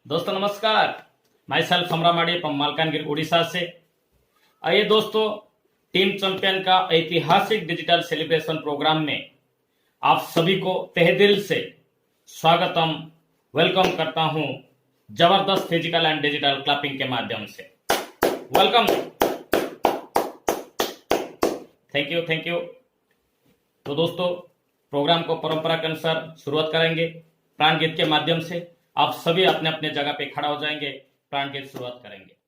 दोस्तों नमस्कार। Myself Hamramadi from Malkangiri Orissa से। आइए दोस्तों, टीम चैंपियन का ऐतिहासिक डिजिटल सेलिब्रेशन प्रोग्राम में आप सभी को तहे दिल से स्वागतम वेलकम करता हूं जबरदस्त फिजिकल एंड डिजिटल क्लैपिंग के माध्यम से। Welcome, thank you. तो दोस्तों, प्रोग्राम को परंपरा के अनुसार शुरुआत करेंगे प्राण गीत के माध्यम से। आप सभी अपने अपने जगह पे खड़ा हो जाएंगे, प्राण गीत शुरुआत करेंगे।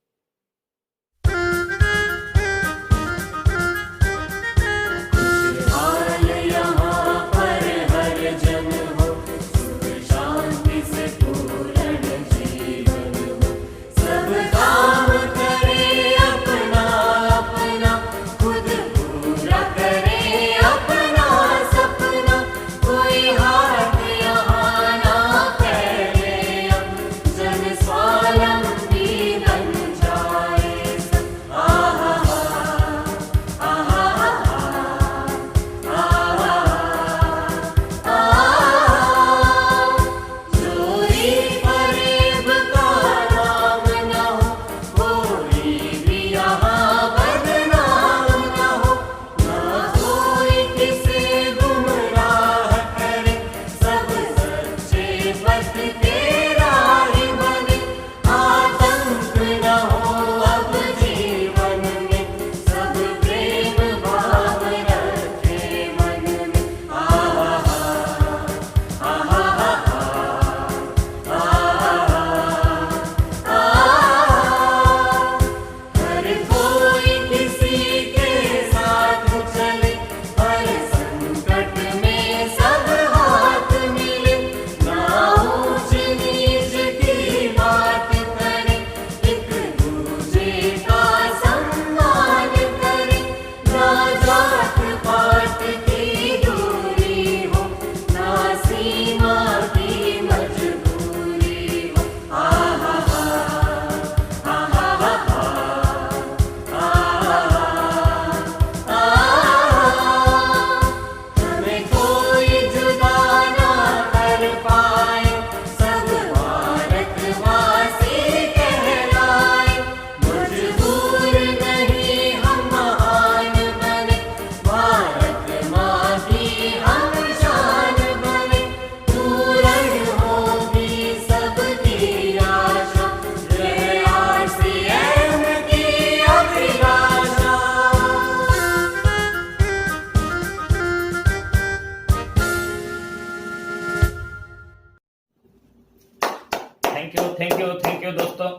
थैंक यू दोस्तों।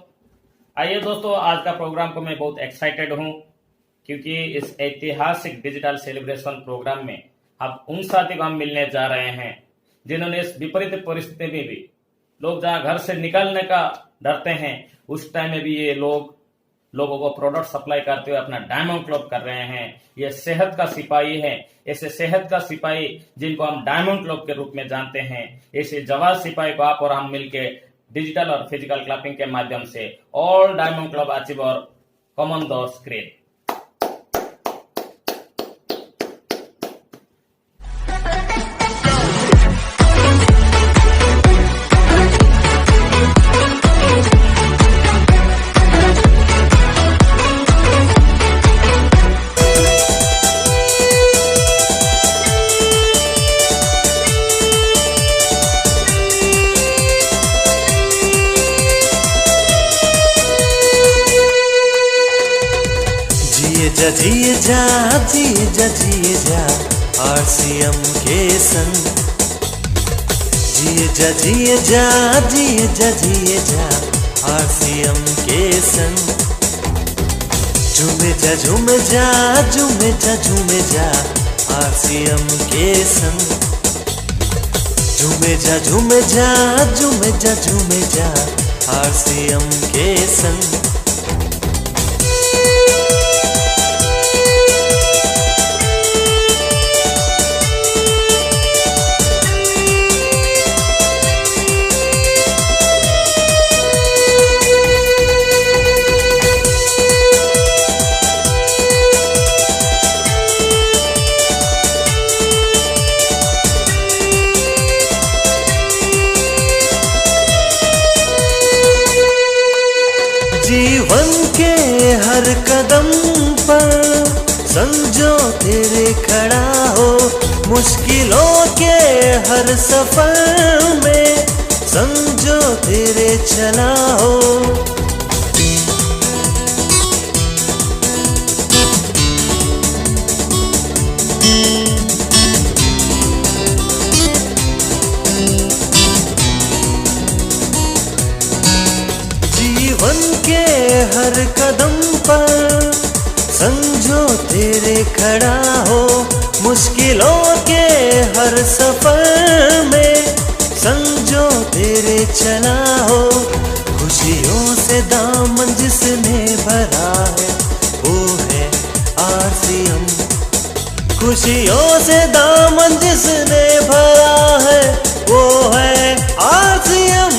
आइए दोस्तों, आज का प्रोग्राम को मैं बहुत एक्साइटेड हूं, क्योंकि इस ऐतिहासिक डिजिटल सेलिब्रेशन प्रोग्राम में अब उन साथी को हम मिलने जा रहे हैं जिन्होंने इस विपरीत परिस्थिति में भी, लोग जहां घर से निकलने का डरते हैं, उस टाइम में भी ये लोगों को प्रोडक्ट सप्लाई करते हुए अपना डायमंड क्लब कर रहे हैं। ये सेहत का सिपाही है। ऐसे सेहत का सिपाही जिनको हम डायमंड क्लब के रूप में जानते हैं, ऐसे जवान सिपाही को आप और हम मिलके डिजिटल और फिजिकल क्लैपिंग के माध्यम से all diamond club achiever common the screen. जिए जा आरसीएम के संग। जिए जा आरसीएम के संग। झूमे जा आरसीएम के संग। झूमे जा आरसीएम के संग। जीवन के हर कदम पर समझो तेरे खड़ा हो, मुश्किलों के हर सफर में समझो तेरे चला हो। जीवन के हर कदम पर समझो तेरे खड़ा हो, मुश्किलों के हर सफर में समझो तेरे चला हो। खुशियों से दामन जिसने भरा है वो है RCM। खुशियों से दामन जिसने भरा है वो है RCM।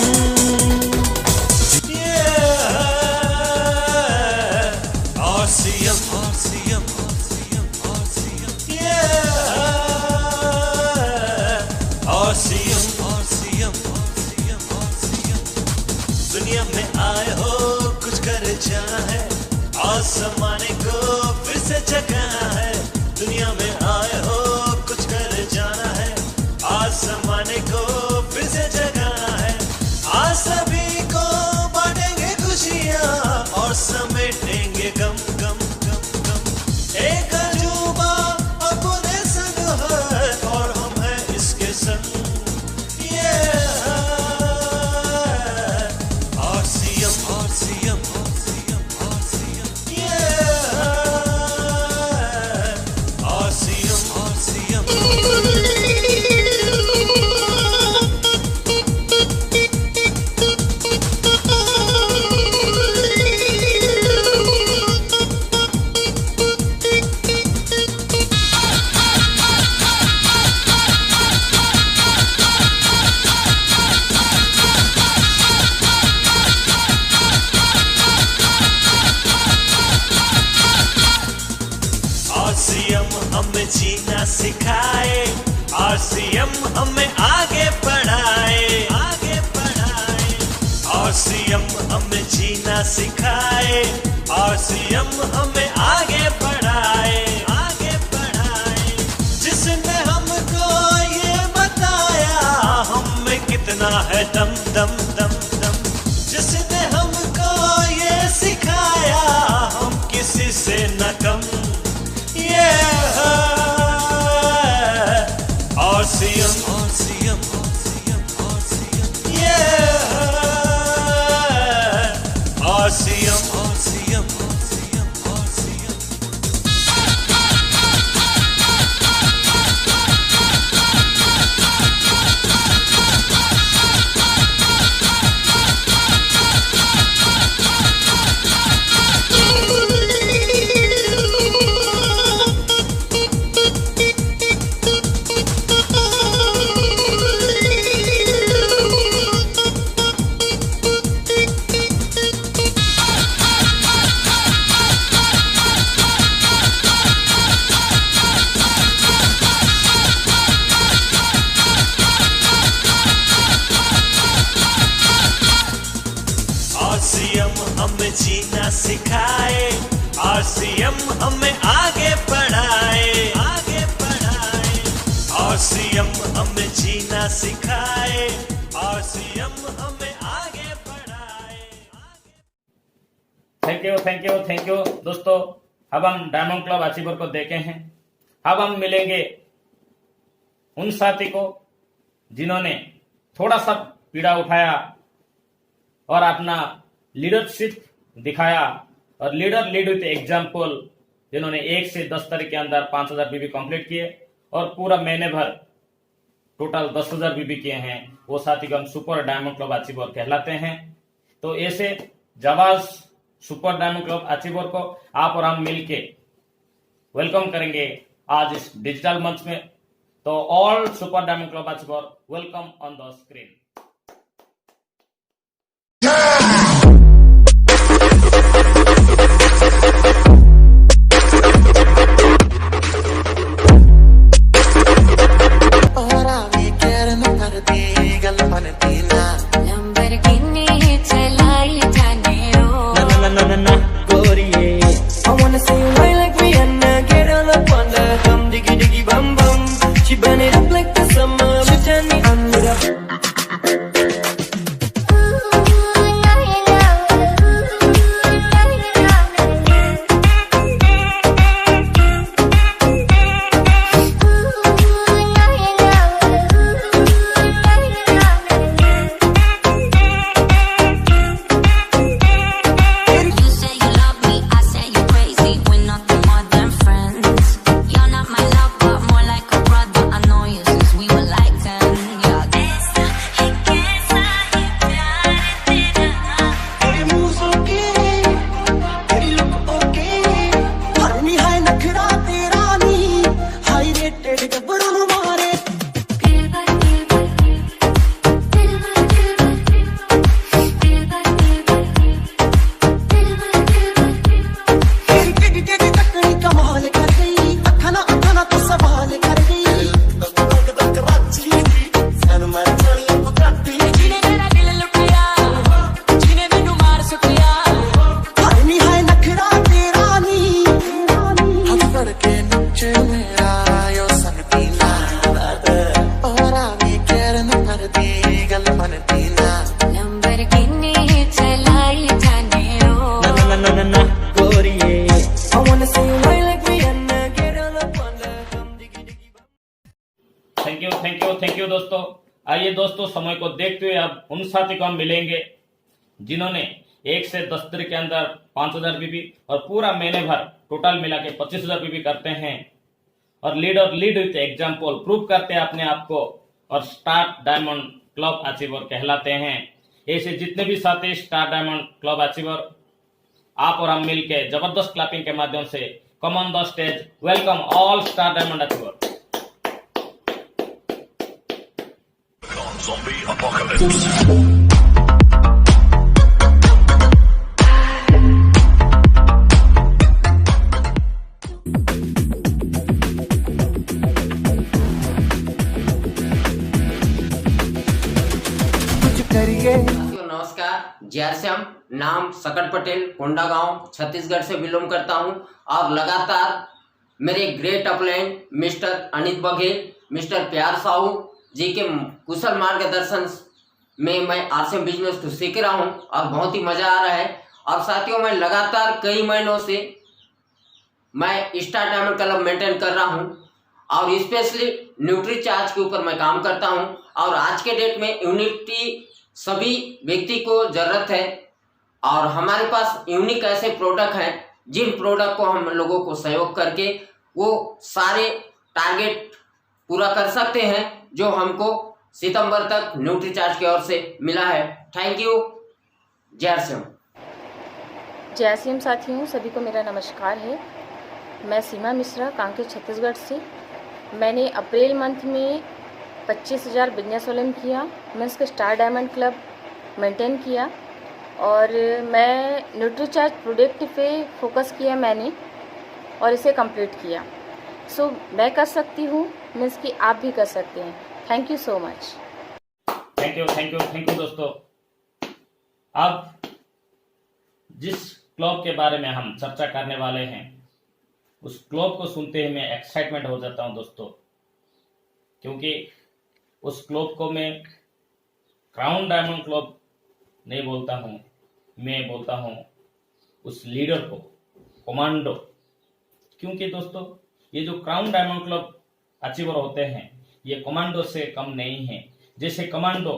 RCM, RCM, RCM, RCM, RCM, RCM, RCM, RCM। दुनिया में आए हो कुछ कर जाना है, आसमाने को फिर से जगाना है। दुनिया में आए हो कुछ कर जाना है, आसमाने को फिर से जगाना है। आज सभी को बांटेंगे खुशियाँ और समेटेंगे गम गम गम गम। एक अजूबा अपने संग है और हम हैं इसके संग। RCM, RCM, RCM, RCM, RCM, RCM। RCM हमें जीना सिखाए, RCM हमें आगे बढ़ाए, आगे बढ़ाए। RCM हमें जीना सिखाए, RCM हमें आगे बढ़ाए, आगे बढ़ाए। जिसने हमको ये बताया हम में कितना है दम दम दम दम। जिसने हमको ये सिखाया हम किसी से न कम। RCM, RCM, RCM, RCM, RCM, RCM, RCM, RCM। RCM हमें जीना सिखाए, RCM हमें आगे बढ़ाए, आगे बढ़ाए। RCM हमें जीना सिखाए, RCM हमें आगे बढ़ाए। Thank you, thank you, thank you दोस्तों। अब हम डायमंड क्लब अचीवर को देखे हैं। अब हम मिलेंगे उन साथी को जिन्होंने थोड़ा सा पीड़ा उठाया और अपना लीडरशिप दिखाया और लीडर लीड विथ एग्जाम्पल, जिन्होंने 1 से 10 तारीख के अंदर 5000 बीबी कंप्लीट किए और पूरा महीने भर टोटल 10,000 बीबी किए हैं, वो साथी को हम सुपर डायमंड क्लब अचीवर कहलाते हैं। तो ऐसे जाबाज सुपर डायमंड क्लब अचीवर को आप और हम मिलके वेलकम करेंगे आज इस डिजिटल मंच में। तो all super diamond club achiever welcome on the screen. आइए दोस्तों, समय को देखते हुए अब उन साथी को हम मिलेंगे जिन्होंने 1 से 10 दिन के अंदर 5000 बीबी और पूरा महीने भर टोटल मिला के 25,000 बीबी करते हैं और लीड विथ एग्जाम्पल प्रूव करते हैं अपने आप को और स्टार डायमंड क्लब अचीवर कहलाते हैं। ऐसे जितने भी साथी स्टार डायमंड क्लब अचीवर, आप और हम मिलकर जबरदस्त क्लैपिंग के माध्यम से come on the stage welcome all star diamond achiever. Zombie apocalypse. नमस्कार, जयश्याम, नाम सकट पटेल, कोंडागांव, छत्तीसगढ़ से बिलोंग करता हूं और लगातार मेरे great upline mister Anit Baghel, mister प्यार साहू जी के कुशल मार्गदर्शन में मैं आरसीएम बिजनेस को सीख रहा हूं और बहुत ही मज़ा आ रहा है। और साथियों, मैं लगातार कई महीनों से मैं स्टार डायमंड क्लब मेंटेन कर रहा हूं और स्पेशली न्यूट्री चार्ज के ऊपर मैं काम करता हूं। और आज के डेट में यूनिटी सभी व्यक्ति को ज़रूरत है और हमारे पास यूनिक ऐसे प्रोडक्ट हैं जिन प्रोडक्ट को हम लोगों को सहयोग करके वो सारे टारगेट पूरा कर सकते हैं जो हमको सितंबर तक न्यूट्री चार्ज की ओर से मिला है। Thank you. जय श्याम। जय श्याम साथियों, सभी को मेरा नमस्कार है। मैं सीमा मिश्रा, कांकेर, छत्तीसगढ़ से। मैंने अप्रैल मंथ में 25,000 बिजनेस वॉल्यूम किया। मैं इसका स्टार डायमंड क्लब मेंटेन किया और मैं न्यूट्री चार्ज प्रोडक्ट पे फोकस किया मैंने और इसे कंप्लीट किया। सो मैं कर सकती हूँ, मीन्स कि आप भी कर सकते हैं। Thank you so much. Thank you दोस्तों। अब जिस क्लब के बारे में हम चर्चा करने वाले हैं उस क्लब को सुनते ही मैं एक्साइटमेंट हो जाता हूं दोस्तों, क्योंकि उस क्लब को मैं क्राउन डायमंड क्लब नहीं बोलता हूं, मैं बोलता हूं उस लीडर को कमांडो। क्योंकि दोस्तों, ये जो क्राउन डायमंड क्लब अचीवर होते हैं ये कमांडो से कम नहीं है। जैसे कमांडो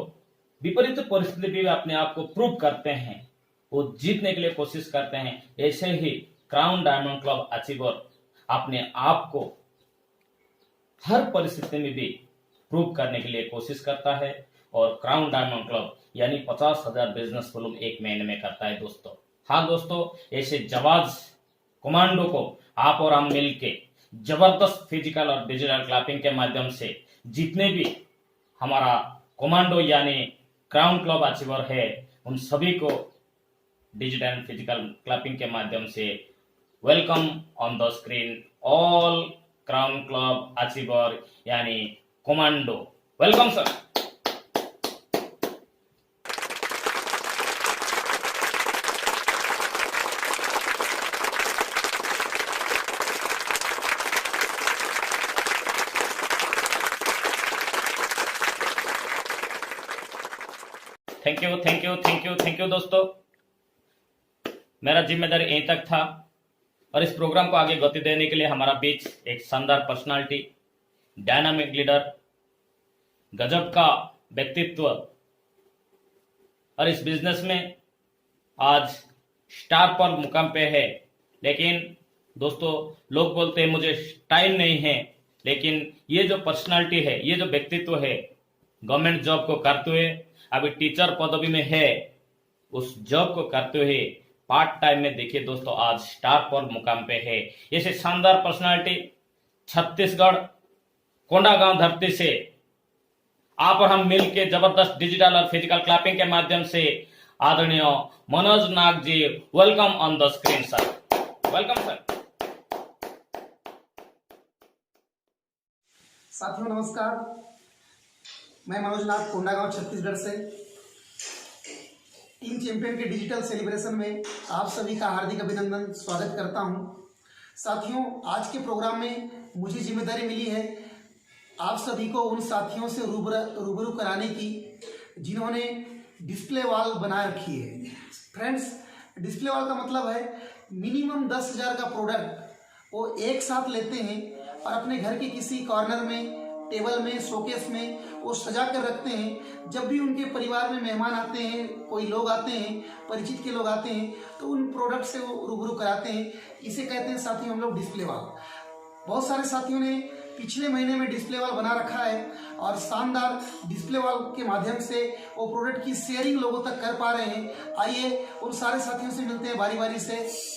विपरीत परिस्थिति भी अपने आप को प्रूव करते हैं, वो जीतने के लिए कोशिश करते हैं, ऐसे ही क्राउन डायमंड क्लब अचीवर अपने आप को हर परिस्थिति में भी प्रूव करने के लिए कोशिश करता है और क्राउन डायमंड क्लब यानी 50,000 बिजनेस वॉल्यूम एक महीने में करता है दोस्तों। हाँ दोस्तों, ऐसे जवाज कमांडो को आप और हम मिलके जबरदस्त फिजिकल और डिजिटल क्लैपिंग के माध्यम से जितने भी हमारा कमांडो यानी क्राउन क्लब अचीवर है उन सभी को डिजिटल एंड फिजिकल क्लैपिंग के माध्यम से welcome on the screen all crown club achiever यानी commando. Welcome sir. Thank you दोस्तों। मेरा जिम्मेदारी यहीं तक था और इस प्रोग्राम को आगे गति देने के लिए हमारा बीच एक शानदार पर्सनालिटी, डायनामिक लीडर, गजब का व्यक्तित्व और इस बिजनेस में आज स्टार पर मुकाम पे है। लेकिन दोस्तों, लोग बोलते हैं मुझे टाइम नहीं है, लेकिन ये जो पर्सनालिटी है, ये जो व्यक्तित्व है, गवर्नमेंट जॉब को करते हुए अभी टीचर पदवी में है, उस जॉब को करते हुए पार्ट टाइम में देखिए दोस्तों आज स्टार पर मुकाम पे है। ऐसे शानदार पर्सनालिटी छत्तीसगढ़ कोंडागांव धरती से आप और हम मिलके जबरदस्त डिजिटल और फिजिकल क्लैपिंग के माध्यम से आदरणीय Manoj Nag ji, welcome on the screen sir. Welcome sir. साथियों नमस्कार, मैं मनोज नाग, कोंडागांव, छत्तीसगढ़ से। टीम चैंपियन के डिजिटल सेलिब्रेशन में आप सभी का हार्दिक अभिनंदन, स्वागत करता हूं। साथियों, आज के प्रोग्राम में मुझे जिम्मेदारी मिली है आप सभी को उन साथियों से रूबरू कराने की जिन्होंने डिस्प्ले वॉल बना रखी है। फ्रेंड्स, डिस्प्ले वॉल का मतलब है मिनिमम 10,000 का प्रोडक्ट वो एक साथ लेते हैं और अपने घर के किसी कॉर्नर में टेबल में, शोकेस में वो सजा कर रखते हैं। जब भी उनके परिवार में मेहमान आते हैं, कोई लोग आते हैं, परिचित के लोग आते हैं, तो उन प्रोडक्ट से वो रूबरू कराते हैं। इसे कहते हैं साथियों हम लोग डिस्प्ले वॉल। बहुत सारे साथियों ने पिछले महीने में डिस्प्ले वॉल बना रखा है और शानदार डिस्प्ले वॉल के माध्यम से वो प्रोडक्ट की शेयरिंग लोगों तक कर पा रहे हैं। आइए उन सारे साथियों से मिलते हैं बारी बारी से।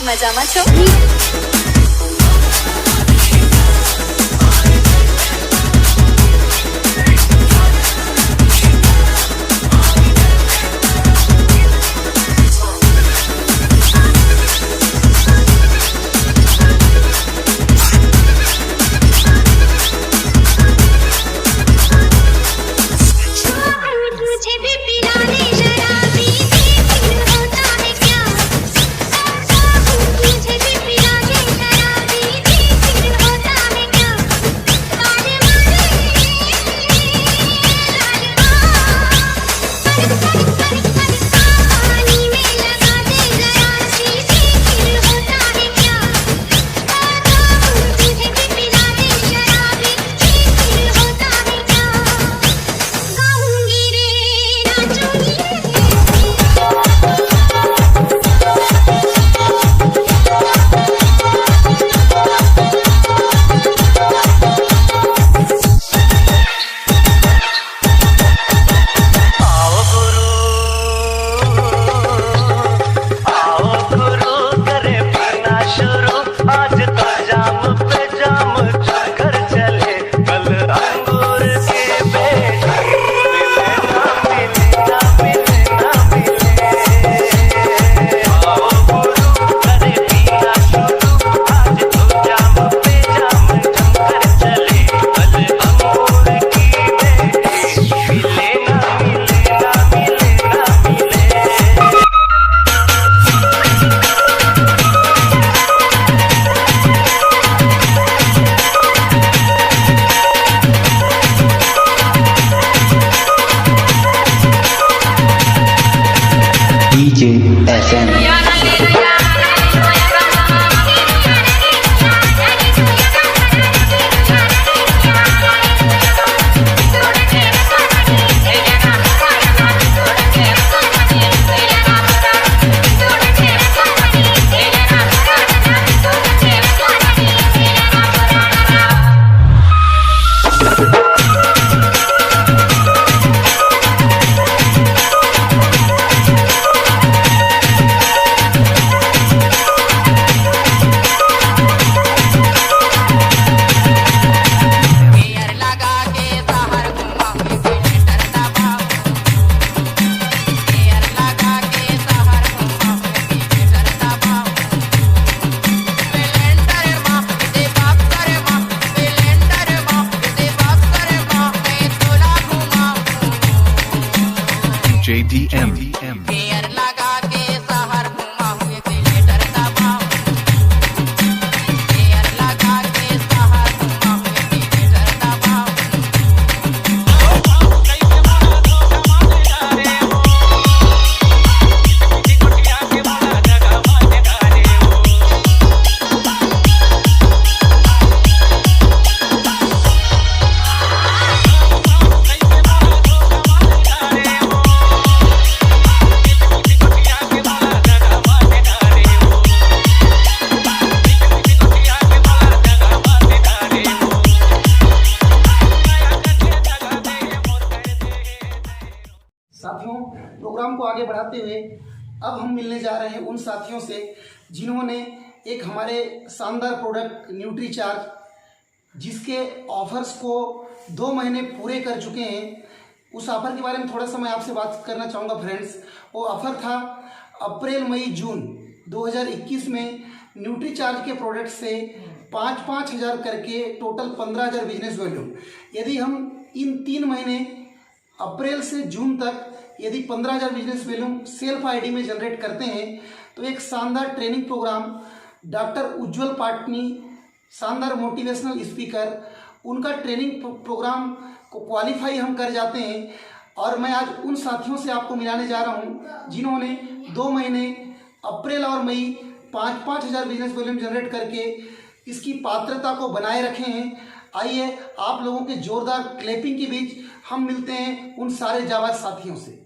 મજામાં છો? प्रोग्राम को आगे बढ़ाते हुए अब हम मिलने जा रहे हैं उन साथियों से जिन्होंने एक हमारे शानदार प्रोडक्ट न्यूट्रीचार्ज जिसके ऑफर्स को 2 महीने पूरे कर चुके हैं, उस ऑफर के बारे में थोड़ा सा मैं आपसे बात करना चाहूँगा फ्रेंड्स। वो ऑफर था अप्रैल मई जून 2021 में न्यूट्रीचार्ज के प्रोडक्ट से 5-5 हज़ार करके टोटल 15,000 बिजनेस वॉल्यूम। यदि हम इन 3 महीने अप्रैल से जून तक यदि 15,000 बिजनेस वॉल्यूम सेल्फ आईडी में जनरेट करते हैं तो एक शानदार ट्रेनिंग प्रोग्राम डॉक्टर उज्जवल पाटनी, शानदार मोटिवेशनल स्पीकर, उनका ट्रेनिंग प्रोग्राम को क्वालिफाई हम कर जाते हैं। और मैं आज उन साथियों से आपको मिलाने जा रहा हूं जिन्होंने 2 महीने अप्रैल और मई 5-5 हज़ार बिजनेस वॉल्यूम जनरेट करके इसकी पात्रता को बनाए रखे हैं। आइए आप लोगों के जोरदार क्लैपिंग के बीच हम मिलते हैं उन सारे जाबाज साथियों से।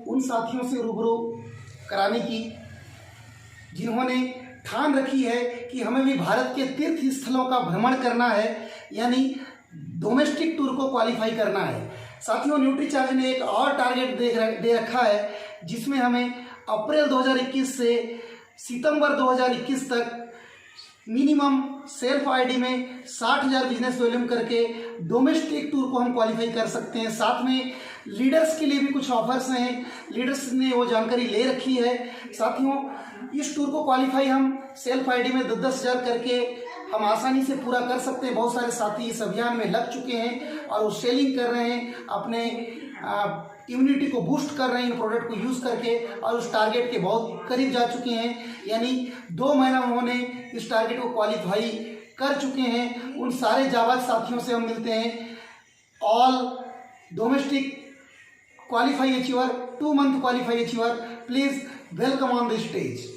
उन साथियों से रूबरू कराने की जिन्होंने ठान रखी है कि हमें भी भारत के तीर्थ स्थलों का भ्रमण करना है, यानी डोमेस्टिक टूर को क्वालिफाई करना है। साथियों, न्यूट्रीचार्ज ने एक और टारगेट दे रखा है, जिसमें हमें अप्रैल 2021 से सितंबर 2021 तक मिनिमम सेल्फ आईडी में 60,000 बिजनेस वॉल्यूम करके डोमेस्टिक टूर को हम क्वालिफाई कर सकते हैं। साथ में लीडर्स के लिए भी कुछ ऑफर्स हैं, लीडर्स ने वो जानकारी ले रखी है। साथियों, इस टूर को क्वालिफाई हम सेल्फ आईडी में 10,000 करके हम आसानी से पूरा कर सकते हैं। बहुत सारे साथी इस अभियान में लग चुके हैं और वो सेलिंग कर रहे हैं, अपने इम्यूनिटी को बूस्ट कर रहे हैं इन प्रोडक्ट को यूज़ करके, और उस टारगेट के बहुत करीब जा चुके हैं। यानी 2 महीना उन्होंने इस टारगेट को क्वालिफाई कर चुके हैं। उन सारे जाबाज साथियों से हम मिलते हैं। All domestic qualify achiever, 2 month qualify achiever, please welcome on the stage.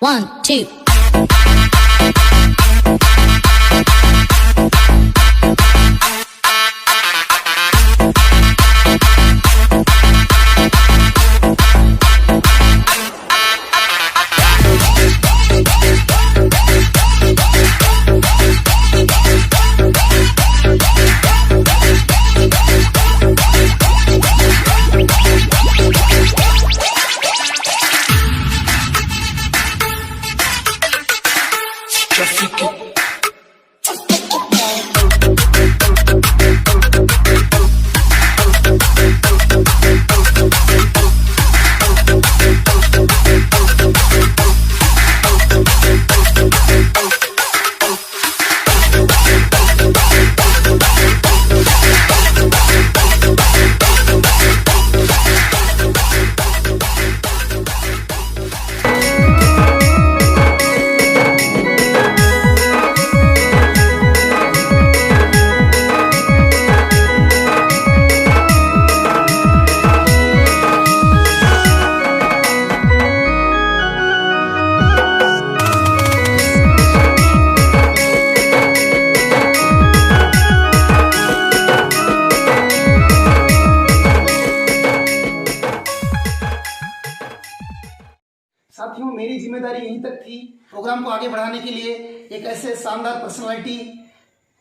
One, two. साथियों, मेरी जिम्मेदारी यहीं तक थी प्रोग्राम को आगे बढ़ाने के लिए। एक ऐसे शानदार पर्सनालिटी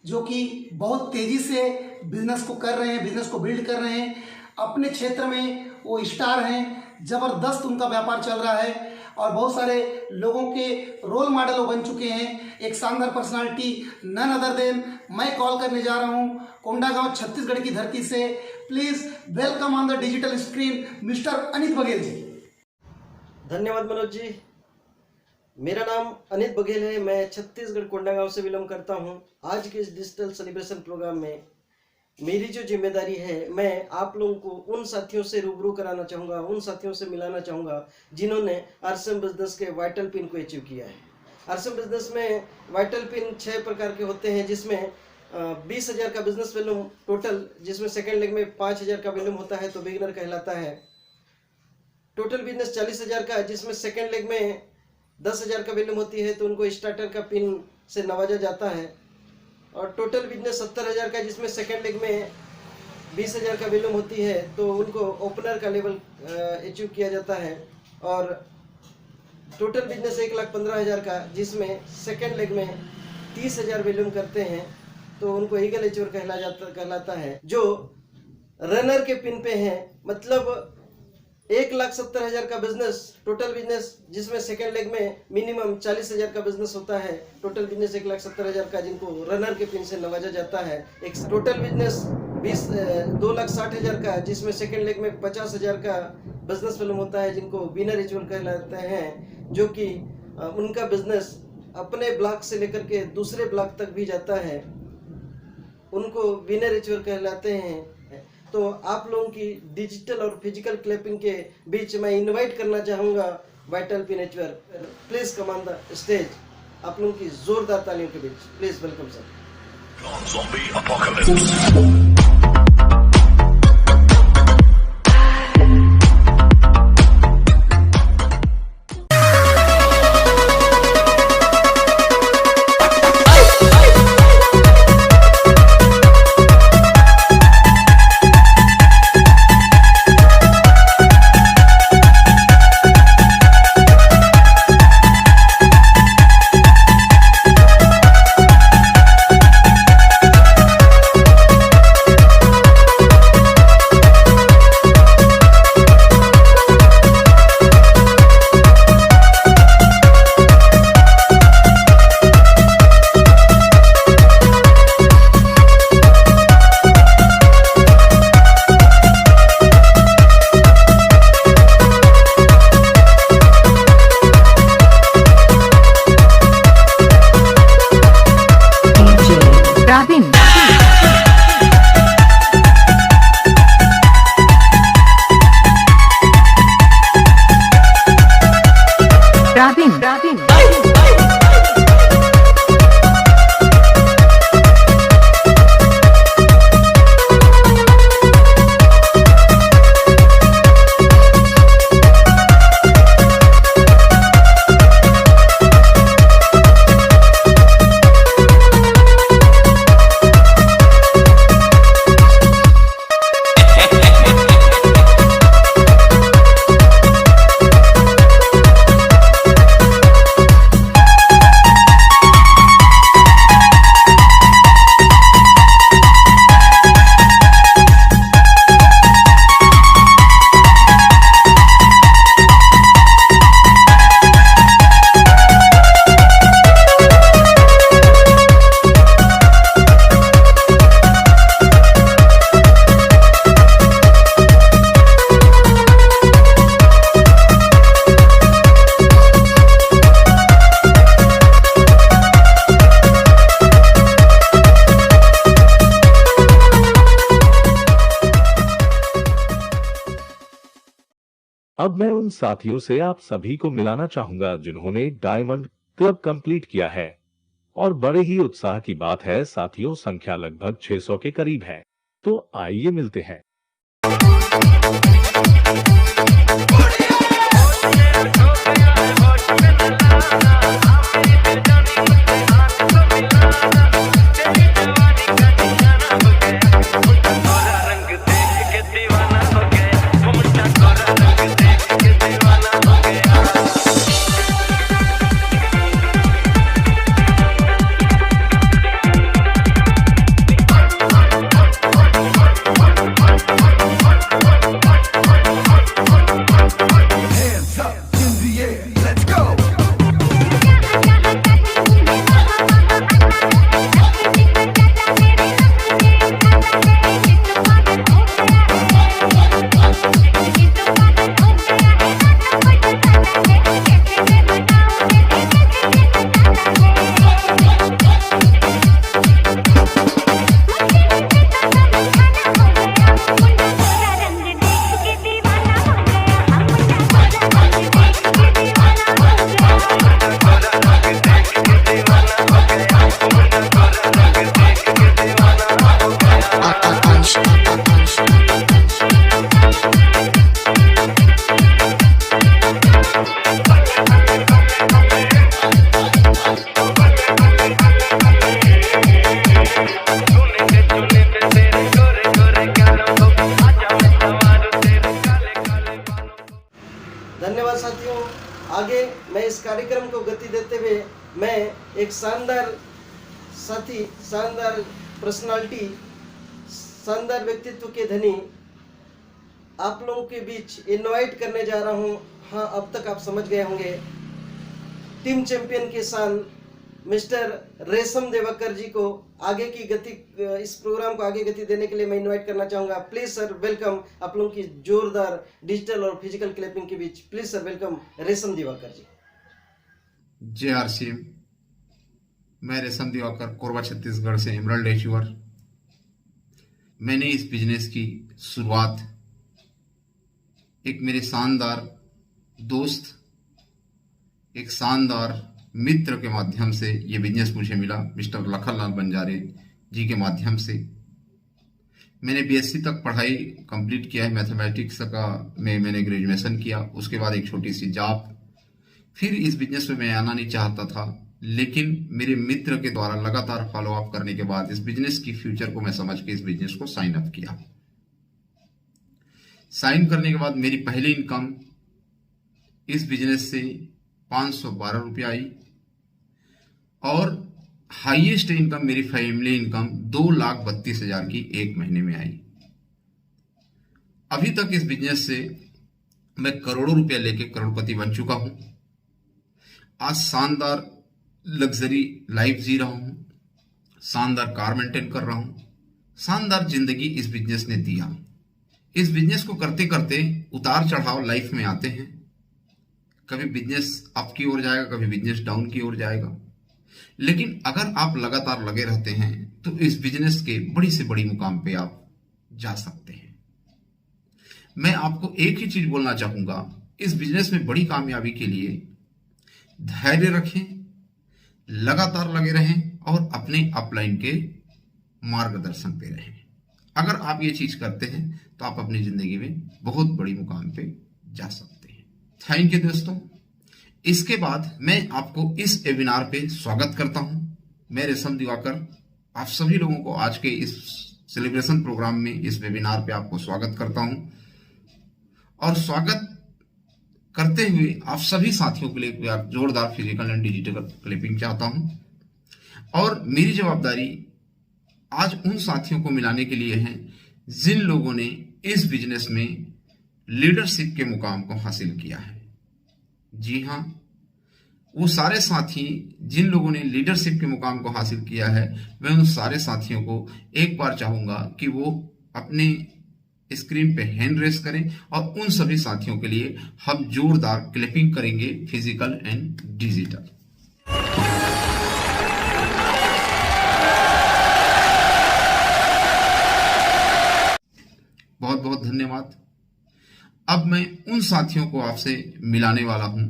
जो कि बहुत तेजी से बिजनेस को कर रहे हैं, बिजनेस को बिल्ड कर रहे हैं, अपने क्षेत्र में वो स्टार हैं, जबरदस्त उनका व्यापार चल रहा है और बहुत सारे लोगों के रोल मॉडल वो बन चुके हैं। एक शानदार पर्सनालिटी, नन अदर देन मैं कॉल करने जा रहा हूं कोंडागांव छत्तीसगढ़ की धरती से। Please welcome on the digital screen mister Anit Baghel ji. धन्यवाद मनोज जी। मेरा नाम अनित बघेल है, मैं छत्तीसगढ़ कोंडागांव से बिलोंग करता हूं। आज के इस डिजिटल सेलिब्रेशन प्रोग्राम में मेरी जो जिम्मेदारी है, मैं आप लोगों को उन साथियों से रूबरू कराना चाहूँगा, उन साथियों से मिलाना चाहूँगा जिन्होंने आरसीएम बिजनेस के वाइटल पिन को अचीव किया है। आरसीएम बिजनेस में वाइटल पिन 6 प्रकार के होते हैं, जिसमें 20,000 का बिजनेस वॉल्यूम टोटल, जिसमें सेकेंड लेग में 5,000 का वॉल्यूम होता है तो बिगिनर कहलाता है। टोटल बिजनेस 40,000 का, जिसमें सेकेंड लेग में 10,000 का वॉल्यूम होती है तो उनको स्टार्टर का पिन से नवाजा जाता है। और टोटल बिजनेस 70,000 का, जिसमें सेकेंड लेग में 20,000 का वॉल्यूम होती है तो उनको ओपनर का लेवल अचीव किया जाता है। और टोटल बिजनेस 1,15,000 का, जिसमें सेकेंड लेग में 30,000 वॉल्यूम करते हैं तो उनको ईगल अचीवर कहलाता है। जो रनर के पिन पे हैं, मतलब 1,70,000 का बिजनेस, टोटल बिजनेस जिसमें सेकेंड लेग में मिनिमम 40,000 का बिजनेस होता है, टोटल बिजनेस 1,70,000 का, जिनको रनर के पिन से नवाजा जाता है। एक टोटल बिजनेस 2,60,000 का, जिसमें सेकेंड लेग में 50,000 का बिजनेस वॉल्यूम होता है, जिनको विनर रिचुअल कहलाते हैं, जो कि उनका बिजनेस अपने ब्लॉक से लेकर के दूसरे ब्लॉक तक भी जाता है, उनको विनर अचीवर कहलाते हैं। तो आप लोगों की डिजिटल और फिजिकल क्लैपिंग के बीच मैं इनवाइट करना चाहूँगा vital pin achiever, please come on the stage. आप लोगों की जोरदार तालियों के बीच प्लीज वेलकम सर। अब मैं उन साथियों से आप सभी को मिलाना चाहूंगा जिन्होंने डायमंड क्लब कंप्लीट किया है, और बड़े ही उत्साह की बात है साथियों, संख्या लगभग 600 के करीब है। तो आइए मिलते हैं। धन्यवाद साथियों। आगे मैं इस कार्यक्रम को गति देते हुए मैं एक शानदार साथी, शानदार पर्सनालिटी, शानदार व्यक्तित्व के धनी आप लोगों के बीच इनवाइट करने जा रहा हूं। हाँ, अब तक आप समझ गए होंगे, टीम चैंपियन के साथ मिस्टर रेशम देवकर जी को आगे की गति, इस प्रोग्राम को आगे गति देने के लिए मैं इनवाइट करना चाहूँगा। प्लीज़ सर वेलकम, आप लोगों की जोरदार डिजिटल और फिजिकल क्लैपिंग के बीच प्लीज़ सर वेलकम रेशम देवकर जी। JRCM। मैं रेशम दिवाकर, कोरबा छत्तीसगढ़ से एमरल्ड एचूअर। मैंने इस बिजनेस की शुरुआत एक मेरे शानदार दोस्त, एक शानदार मित्र के माध्यम से ये बिजनेस मुझे मिला, मिस्टर लखनलाल बंजारे जी के माध्यम से। मैंने BSc तक पढ़ाई कंप्लीट किया है, मैथमेटिक्स का में मैंने ग्रेजुएशन किया। उसके बाद एक छोटी सी जॉब। फिर इस बिजनेस में मैं आना नहीं चाहता था, लेकिन मेरे मित्र के द्वारा लगातार फॉलो अप करने के बाद इस बिजनेस की फ्यूचर को मैं समझ के इस बिजनेस को साइन अप किया। साइन करने के बाद मेरी पहली इनकम इस बिजनेस से 512 रुपये आई और हाईएस्ट इनकम मेरी फैमिली इनकम 2,32,000 की एक महीने में आई। अभी तक इस बिजनेस से मैं करोड़ों रुपया लेके करोड़पति बन चुका हूं। आज शानदार लग्जरी लाइफ जी रहा हूं, शानदार कार मेंटेन कर रहा हूं, शानदार जिंदगी इस बिजनेस ने दिया। इस बिजनेस को करते करते उतार चढ़ाव लाइफ में आते हैं। कभी बिजनेस अप की ओर जाएगा, कभी बिजनेस डाउन की ओर जाएगा, लेकिन अगर आप लगातार लगे रहते हैं तो इस बिजनेस के बड़ी से बड़ी मुकाम पे आप जा सकते हैं। मैं आपको एक ही चीज बोलना चाहूंगा, इस बिजनेस में बड़ी कामयाबी के लिए धैर्य रखें, लगातार लगे रहें और अपने अपलाइन के मार्गदर्शन पे रहें। अगर आप ये चीज करते हैं तो आप अपनी जिंदगी में बहुत बड़ी मुकाम पे जा सकते हैं। थैंक यू दोस्तों। इसके बाद मैं आपको इस वेबिनार पे स्वागत करता हूं। मैं रेशम दिवाकर आप सभी लोगों को आज के इस सेलिब्रेशन प्रोग्राम में, इस वेबिनार पे आपको स्वागत करता हूं और स्वागत करते हुए आप सभी साथियों के लिए एक जोरदार फिजिकल एंड डिजिटल क्लिपिंग चाहता हूं। और मेरी जवाबदारी आज उन साथियों को मिलाने के लिए है जिन लोगों ने इस बिजनेस में लीडरशिप के मुकाम को हासिल किया है। जी हाँ, वो सारे साथी जिन लोगों ने लीडरशिप के मुकाम को हासिल किया है, मैं उन सारे साथियों को एक बार चाहूंगा कि वो अपने स्क्रीन पे हैंड रेस करें और उन सभी साथियों के लिए हम जोरदार क्लिपिंग करेंगे, फिजिकल एंड डिजिटल। बहुत बहुत धन्यवाद। अब मैं उन साथियों को आपसे मिलाने वाला हूं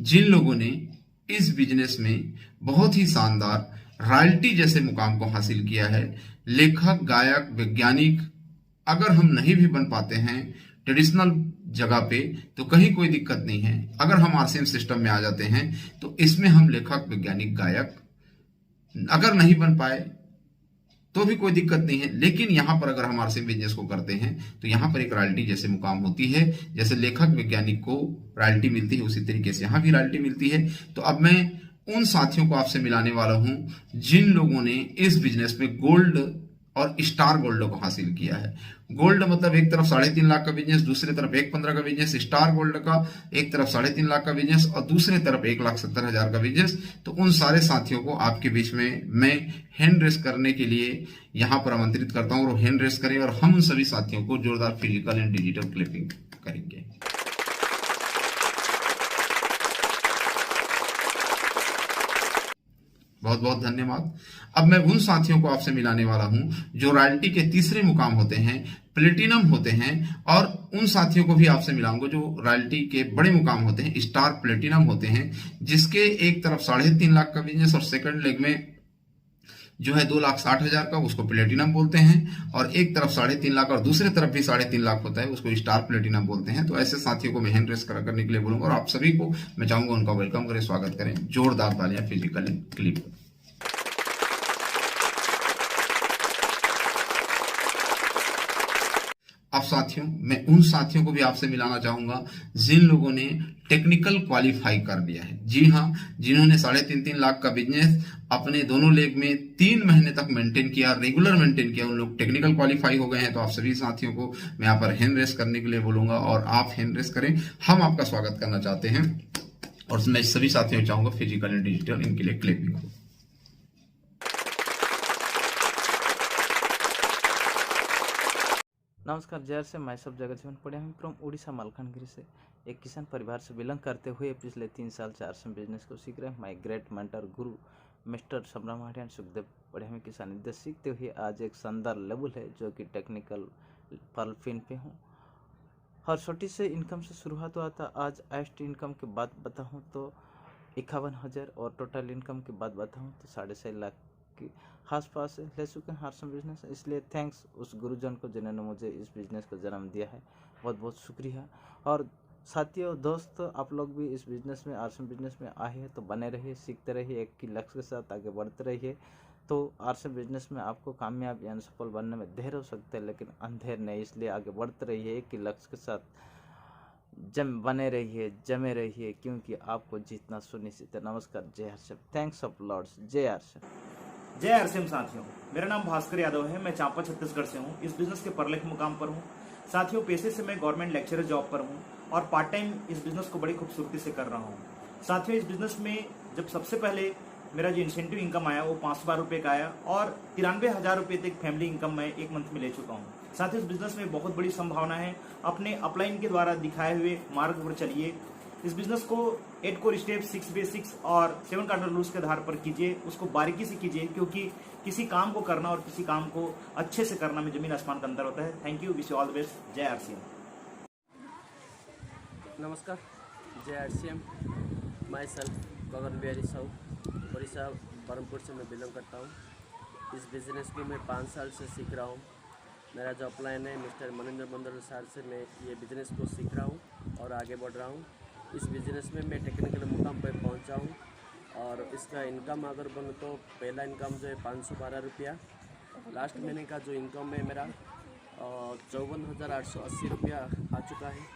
जिन लोगों ने इस बिजनेस में बहुत ही शानदार रॉयल्टी जैसे मुकाम को हासिल किया है। लेखक, गायक, वैज्ञानिक अगर हम नहीं भी बन पाते हैं ट्रेडिशनल जगह पे तो कहीं कोई दिक्कत नहीं है। अगर हम RCM सिस्टम में आ जाते हैं तो इसमें हम लेखक, वैज्ञानिक, गायक अगर नहीं बन पाए तो भी कोई दिक्कत नहीं है। लेकिन यहां पर अगर हम RCM बिजनेस को करते हैं तो यहां पर एक रॉयल्टी जैसे मुकाम होती है। जैसे लेखक, वैज्ञानिक को रॉयल्टी मिलती है, उसी तरीके से यहां भी रॉयल्टी मिलती है। तो अब मैं उन साथियों को आपसे मिलाने वाला हूं जिन लोगों ने इस बिजनेस में गोल्ड और स्टार गोल्ड को हासिल किया है। गोल्ड मतलब एक तरफ 3.5 लाख का बिजनेस, दूसरी तरफ 1.15 का बिजनेस। स्टार गोल्ड का एक तरफ 3.5 लाख का बिजनेस और दूसरी तरफ 1,70,000 का बिजनेस। तो उन सारे साथियों को आपके बीच में मैं हैंड रेस करने के लिए यहां पर आमंत्रित करता हूं और हैंड रेस करें और हम उन सभी साथियों को जोरदार फिजिकल एंड डिजिटल क्लिपिंग करेंगे। बहुत बहुत धन्यवाद। अब मैं उन साथियों को आपसे मिलाने वाला हूं जो रॉयल्टी के तीसरे मुकाम होते हैं, प्लेटिनम होते हैं, और उन साथियों को भी आपसे मिलाऊंगा जो रॉयल्टी के बड़े मुकाम होते हैं, स्टार प्लेटिनम होते हैं, जिसके एक तरफ 3.5 लाख का बिजनेस और सेकंड लेग में जो है 2,60,000 का, उसको प्लेटिनम बोलते हैं, और एक तरफ 3.5 लाख और दूसरी तरफ भी 3.5 लाख होता है, उसको स्टार प्लेटिनम बोलते हैं। तो ऐसे साथियों को मैं हैंड रेस करने के लिए बोलूंगा और आप सभी को मैं चाहूंगा उनका वेलकम करें, स्वागत करें। जोरदार तालियां फिजिकल क्लिप। अब साथियों, मैं उन साथियों को भी आपसे मिलाना चाहूंगा जिन लोगों ने टेक्निकल क्वालिफाई कर लिया है। जी हाँ, जिन्होंने 3.5 लाख का बिजनेस अपने दोनों लेग में 3 महीने तक मेंटेन किया, रेगुलर मेंटेन किया, उन लोग टेक्निकल क्वालिफाई हो गए हैं। तो आप सभी साथियों को मैं यहाँ पर हैंड रेस करने के लिए बोलूंगा और आप हैंड रेस करें। हम आपका स्वागत करना चाहते हैं और मैं सभी साथियों को चाहूंगा फिजिकल एंड डिजिटल इनके लिए क्लिपिंग हो। नमस्कार, जय से मैं सब जगत जीवन पढ़े हम फ्रॉम उड़ीसा मालकानगिरी से। एक किसान परिवार से बिलोंग करते हुए पिछले 3 साल से आरसीएम बिजनेस को सीख रहे हैं। My great mentor Guru mister समराम Hatia and Sukhdev बढ़िया के सानिध्य सीखते हुए आज एक शानदार लेवल है जो कि टेक्निकल पर्ल फिन पे हूँ। हर छोटी से इनकम से शुरुआत हुआ था। आज हाईएस्ट इनकम की बात बताऊँ तो 51,000 और टोटल इनकम की बात बताऊँ तो 6.5 लाख के आसपास ले चुके हैं आरसीएम बिजनेस। इसलिए थैंक्स उस गुरुजन को जिन्होंने मुझे इस बिज़नेस को जन्म दिया है, बहुत बहुत शुक्रिया। और साथियों दोस्त, आप लोग भी इस बिज़नेस में आरसीएम बिजनेस में आए हैं तो बने रहिए, सीखते रहिए, एक ही लक्ष्य के साथ आगे बढ़ते रहिए। तो आरसीएम बिजनेस में आपको कामयाब यानी सफल बनने में देर हो सकता है लेकिन अंधेर नहीं, इसलिए आगे बढ़ते रहिए, एक ही लक्ष्य के साथ बने रहिए, जमे रहिए, क्योंकि आपको जीतना सुनिश्चित है। नमस्कार, जय आरसीएम, थैंक्स ऑफ लॉर्ड्स, जय आरसीएम। जय आरसीएम साथियों, मेरा नाम भास्कर यादव है। मैं चांपा छत्तीसगढ़ से हूँ। इस बिजनेस के परलेख मुकाम पर हूँ। साथियों, पेशे से मैं गवर्नमेंट लेक्चरर जॉब पर हूँ और पार्ट टाइम इस बिजनेस को बड़ी खूबसूरती से कर रहा हूँ। साथियों, इस बिजनेस में जब सबसे पहले मेरा जो इंसेंटिव इनकम आया वो 512 रुपये का आया और 93,000 रुपये तक फैमिली इनकम मैं एक मंथ में ले चुका हूँ। साथियों, इस बिजनेस में बहुत बड़ी संभावना है। अपने अपलाइन के द्वारा दिखाए हुए मार्ग पर चलिए। इस बिजनेस को 8 कोर स्टेप, 6 बेसिक्स और 7 कार्डिनल रूल्स के आधार पर कीजिए। उसको बारीकी से कीजिए, क्योंकि किसी काम को करना और किसी काम को अच्छे से करना में जमीन आसमान का अंतर होता है। Thank you, wish you all the best. जय आरसीएम। नमस्कार, जय आरसीएम। माई सेल्फ गगन बिहारी साहू, उड़ीसा बरमपुर से मैं बिलोंग करता हूँ। इस बिज़नेस को मैं 5 साल से सीख रहा हूँ। मेरा जो अपलाइन है मिस्टर मनिंदर मंडल सर से मैं ये बिज़नेस को सीख रहा हूँ और आगे बढ़ रहा हूँ। इस बिज़नेस में मैं टेक्निकल मुकाम पर पहुँचा हूँ और इसका इनकम अगर बोलूँ तो पहला इनकम जो है 512 रुपया। लास्ट महीने का जो इनकम है मेरा 54,880 रुपया आ चुका है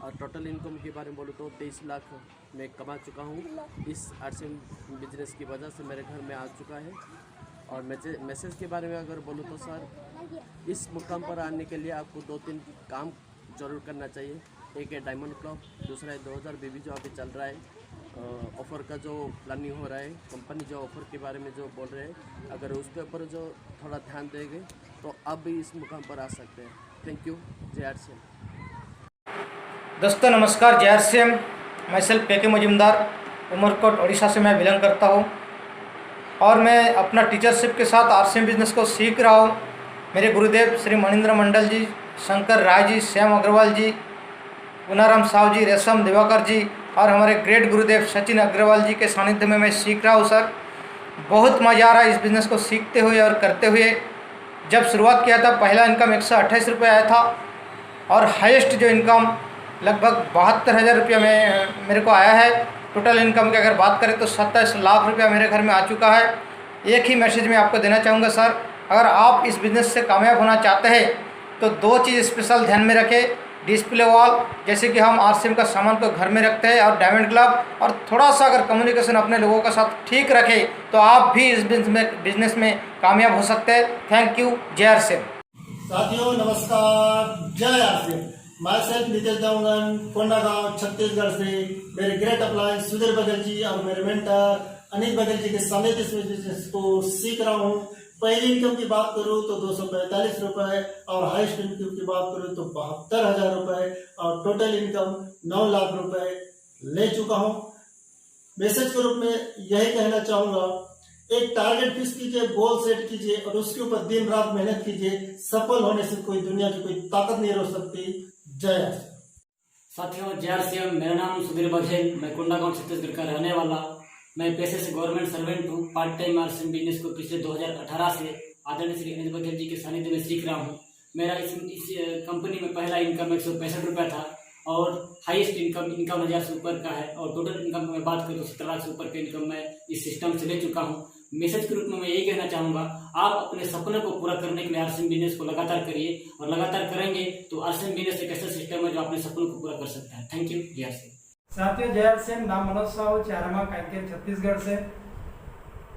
और टोटल इनकम के बारे में बोलूँ तो 23 लाख मैं कमा चुका हूँ। इस आरसीएम बिजनेस की वजह से मेरे घर में आ चुका है। और मैसेज के बारे में अगर बोलूँ तो सर, इस मुकाम पर आने के लिए आपको 2-3 काम जरूर करना चाहिए। एक है डायमंड क्लब, दूसरा है 2000 बीबी जो अभी चल रहा है। ऑफ़र का जो प्लानिंग हो रहा है, कंपनी जो ऑफ़र के बारे में जो बोल रहे हैं, अगर उस के ऊपर जो थोड़ा ध्यान देंगे तो अब भी इस मुकाम पर आ सकते हैं। थैंक यू, जय आरसीएम। दोस्तों नमस्कार, जय आरसीएम। मैं सेल्फ पेके मजुमदार, उमरकोट उड़ीसा से मैं बिलोंग करता हूँ और मैं अपना टीचरशिप के साथ आरसीएम बिजनेस को सीख रहा हूँ। मेरे गुरुदेव श्री मनिंद्र मंडल जी, शंकर राय जी, श्याम अग्रवाल जी, पुनाराम साहू जी, रेशम दिवाकर जी और हमारे ग्रेट गुरुदेव सचिन अग्रवाल जी के सानिध्य में मैं सीख रहा हूँ। सर, बहुत मज़ा आ रहा है इस बिज़नेस को सीखते हुए और करते हुए। जब शुरुआत किया था पहला इनकम 128 रुपये आया था और हाईएस्ट जो इनकम लगभग 72,000 रुपया में मेरे को आया है। टोटल इनकम की अगर बात करें तो 27 लाख रुपया मेरे घर में आ चुका है। एक ही मैसेज मैं आपको देना चाहूँगा सर, अगर आप इस बिज़नेस से कामयाब होना चाहते हैं तो 2 चीज़ स्पेशल ध्यान में रखें। डिस्प्ले वॉल, जैसे कि हम आरसीएम का सामान को घर में रखते हैं, और डायमंड ग्लव, और थोड़ा सा अगर कम्युनिकेशन अपने लोगों के साथ ठीक रखें तो आप भी इस बिजनेस में कामयाब हो सकते हैं। थैंक यू, जय आरसीएम। साथियों नमस्कार, जय आरसीएम। मैं सेल्फ नितेश देवगन, कोंडागांव छत्तीसगढ़ से। मेरे ग्रेट अपलाइन सुधीर बघेल जी और मेरे मेंटर अनिल बघेल जी के सानिध्य इस बिजनेस को सीख रहा हूँ। पहली इनकम की बात करूँ तो 245 रुपये और हाईएस्ट इनकम की बात करूँ तो 72,000 रुपये और टोटल इनकम 9 लाख रुपए ले चुका हूँ। मैसेज के रूप में यही कहना चाहूँगा, एक टारगेट फिक्स कीजिए, गोल सेट कीजिए और उसके ऊपर दिन रात मेहनत कीजिए। सफल होने से कोई दुनिया की कोई ताकत नहीं रोक सकती। जय आरसीएम। साथियों, जय आरसीएम। मेरा नाम सुधीर बघेल, मैं कोंडागांव छत्तीसगढ़ का रहने वाला। मैं पेशे से गवर्नमेंट सर्वेंट हूँ। पार्ट टाइम आरसीएम बिजनेस को पिछले 2018 से आदरणीय श्री अनिल बघेल जी के सानिध्य में सीख रहा हूँ। मेरा इस कंपनी में पहला इनकम 165 रुपया था और हाईएस्ट इनकम 51,000 से ऊपर का है और टोटल इनकम की मैं बात करूँ तो 17 लाख से ऊपर का इनकम मैं इस सिस्टम से ले चुका हूँ। मैसेज के रूप में मैं यही कहना चाहूँगा, आप अपने सपने को पूरा करने के लिए आरसीएम बिजनेस को लगातार करिए और लगातार करेंगे तो आरसीएम बिजनेस एक ऐसा सिस्टम है जो अपने सपनों को पूरा कर सकता है। थैंक यू, जय आरसीएम। साथियों, जय आरसीएम। नाम मनोज साहू, चारमा कांकेर छत्तीसगढ़ से।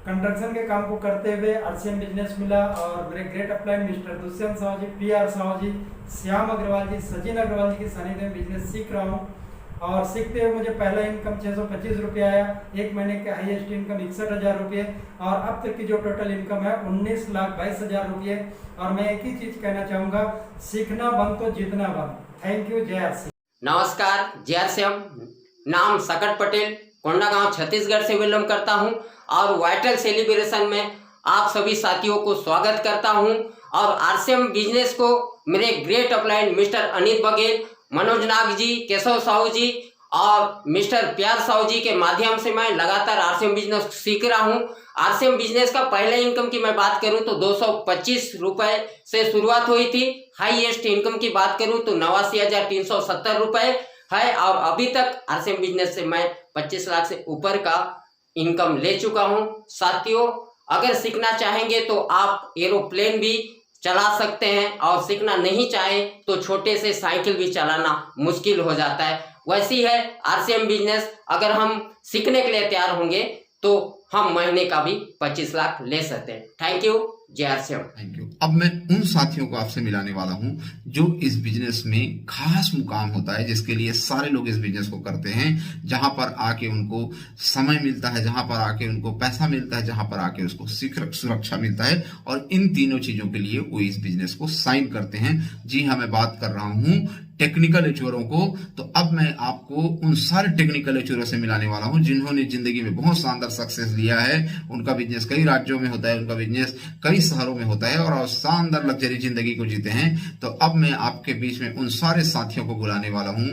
कंस्ट्रक्शन के काम को करते हुए आरसीएम बिजनेस मिला और मेरे great upline mister Dushyant Sahu ji, PR Sahu ji, Shyam Agarwal ji, Sachin Agarwal ji के सानिध्य में बिजनेस सीख रहा हूँ और सीखते हुए मुझे पहला इनकम 625 रुपये आया। एक महीने के हाईएस्ट इनकम 61,000 रुपये और अब तक की जो टोटल इनकम है 19,22,000 रुपये। और मैं एक ही चीज़ कहना चाहूँगा, सीखना बंद तो जीतना बंद। थैंक यू, जय आरसीएम। नमस्कार, जयश्याम, नाम सकट पटेल, कोंडागांव छत्तीसगढ़ से बिलोंग करता हूं और वाइटल सेलिब्रेशन में आप सभी साथियों को स्वागत करता हूं। और आरसीएम बिजनेस को मेरे great upline mister Anit Baghel, Manoj Nag ji, Keshav Sahu ji और मिस्टर प्यार साहू जी के माध्यम से मैं लगातार आरसीएम बिजनेस सीख रहा हूं। आरसीएम बिजनेस का पहले इनकम की मैं बात करूं तो 225 रुपए से शुरुआत हुई थी। हाईएस्ट इनकम की बात करूं तो 89,370 रुपए है और अभी तक आरसीएम बिजनेस से मैं 25 लाख से ऊपर का इनकम ले चुका हूं। साथियों, अगर सीखना चाहेंगे तो आप एरोप्लेन भी चला सकते हैं और सीखना नहीं चाहे तो छोटे से साइकिल भी चलाना मुश्किल हो जाता है। वैसी है आरसीएम बिजनेस, अगर हम सीखने के लिए तैयार होंगे तो हम महीने का भी 25 लाख ले सकते हैं। थैंक यू, जय आरसीएम। Thank you. अब मैं उन साथियों को आपसे मिलाने वाला हूं जो इस बिजनेस में खास मुकाम होता है, जिसके लिए सारे लोग इस बिजनेस को करते हैं, जहां पर आके उनको समय मिलता है, जहां पर आके उनको पैसा मिलता है, जहां पर आके उसको सुरक्षा मिलता है, और इन तीनों चीजों के लिए वो इस बिजनेस को साइन करते हैं। जी हाँ, मैं बात कर रहा हूं टेक्निकल एचोरों को। तो अब मैं आपको उन सारे टेक्निकल एचोरों से मिलाने वाला हूं जिन्होंने जिंदगी में बहुत शानदार सक्सेस लिया है। उनका बिजनेस कई राज्यों में होता है, उनका बिजनेस कई शहरों में होता है और शानदार लग्जरी जिंदगी को जीते हैं। तो अब मैं आपके बीच में उन सारे साथियों को बुलाने वाला हूं।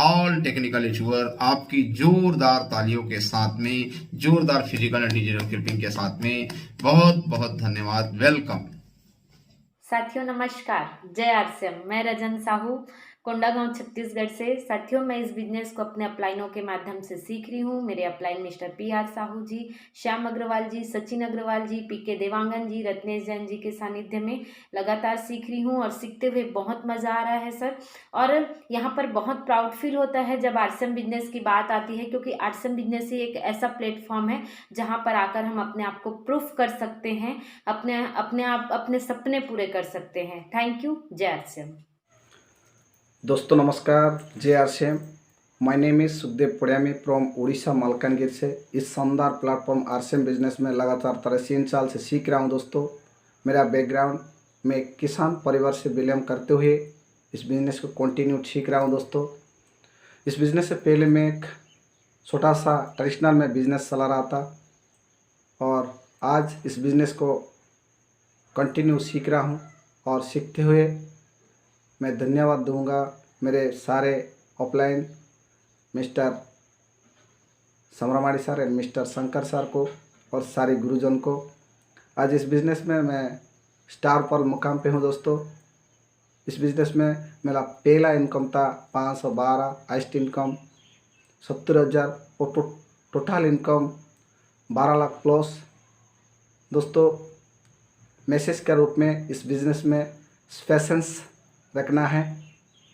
ऑल टेक्निकल एचोर, आपकी जोरदार तालियों के साथ में, जोरदार फिजिकल एंड डिजिटल क्लिपिंग के साथ में बहुत बहुत धन्यवाद। वेलकम। साथियों नमस्कार, जय आरसीएम। मैं रजन साहू, कोंडागांव छत्तीसगढ़ से। साथियों, मैं इस बिजनेस को अपने अपलाइनों के माध्यम से सीख रही हूँ। मेरे upline mister PR Sahu ji, Shyam Agarwal ji, Sachin Agarwal जी, पीके देवांगन जी, रत्नेश जैन जी के सानिध्य में लगातार सीख रही हूँ और सीखते हुए बहुत मज़ा आ रहा है सर। और यहाँ पर बहुत प्राउड फील होता है जब आरसीएम बिजनेस की बात आती है, क्योंकि आरसीएम बिजनेस ही एक ऐसा प्लेटफॉर्म है जहाँ पर आकर हम अपने आप को प्रूफ कर सकते हैं, अपने सपने पूरे कर सकते हैं। थैंक यू, जय आरसीएम। दोस्तों नमस्कार, जय RCM. My name is Sukhdev Padiyami from Orissa Malkangiri से। इस शानदार प्लेटफॉर्म आरसीएम बिजनेस में लगातार 3 साल से सीख रहा हूं। दोस्तों, मेरा बैकग्राउंड में किसान परिवार से बिलोंग करते हुए इस बिज़नेस को कंटिन्यू सीख रहा हूं। दोस्तों, इस बिज़नेस से पहले मैं एक छोटा सा ट्रेडिशनल में बिज़नेस चला रहा था और आज इस बिज़नेस को कंटिन्यू सीख रहा हूं और सीखते हुए मैं धन्यवाद दूंगा मेरे सारे offline mister Samramadi sir and mister Shankar sir को और सारे गुरुजन को। आज इस बिज़नेस में मैं स्टार पर मुकाम पे हूँ। दोस्तों, इस बिज़नेस में मेरा पहला इनकम था 512, हाइस्ट इनकम 70,000 और टोटल इनकम 12 लाख प्लस। दोस्तों, मैसेज के रूप में इस बिज़नेस में पेशेंस रखना है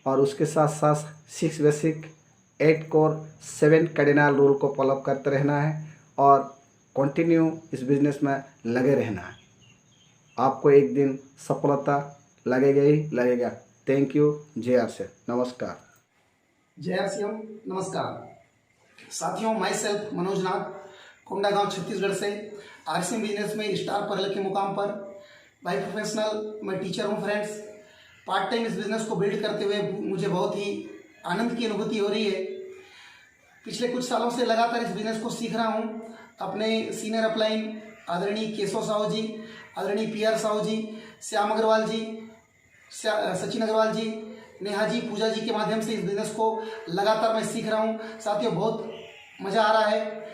और उसके साथ साथ 6 बेसिक, 8 कोर, 7 कार्डिनल रूल को फॉलो करते रहना है और कंटिन्यू इस बिज़नेस में लगे रहना है। आपको एक दिन सफलता लगेगा ही लगेगा। थैंक यू, जय आरसीएम। नमस्कार। जय आरसीएम, नमस्कार साथियों। माई सेल्फ मनोज नाग, कोंडागांव छत्तीसगढ़ से। आरसीएम बिजनेस में स्टार परल के मुकाम पर बाई प्रोफेशनल मैं टीचर हूँ। फ्रेंड्स, पार्ट टाइम इस बिज़नेस को बिल्ड करते हुए मुझे बहुत ही आनंद की अनुभूति हो रही है। पिछले कुछ सालों से लगातार इस बिज़नेस को सीख रहा हूँ। अपने सीनियर अपलाइन आदरणीय केशव साहू जी, आदरणीय पीआर साहू जी, श्याम अग्रवाल जी, सचिन अग्रवाल जी, नेहा जी, पूजा जी के माध्यम से इस बिज़नेस को लगातार मैं सीख रहा हूँ। साथियों, बहुत मज़ा आ रहा है।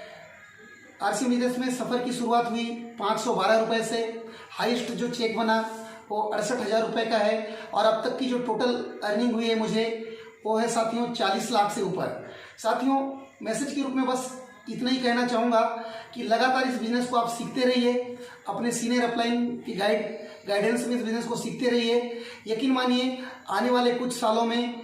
आरसीएम बिजनेस में सफ़र की शुरुआत हुई 512 रुपये से। हाईएस्ट जो चेक बना वो 68,000 रुपये का है और अब तक की जो टोटल अर्निंग हुई है मुझे वो है साथियों 40 लाख से ऊपर। साथियों, मैसेज के रूप में बस इतना ही कहना चाहूँगा कि लगातार इस बिज़नेस को आप सीखते रहिए, अपने सीनियर अपलाइन की गाइडेंस में इस बिज़नेस को सीखते रहिए। यकीन मानिए आने वाले कुछ सालों में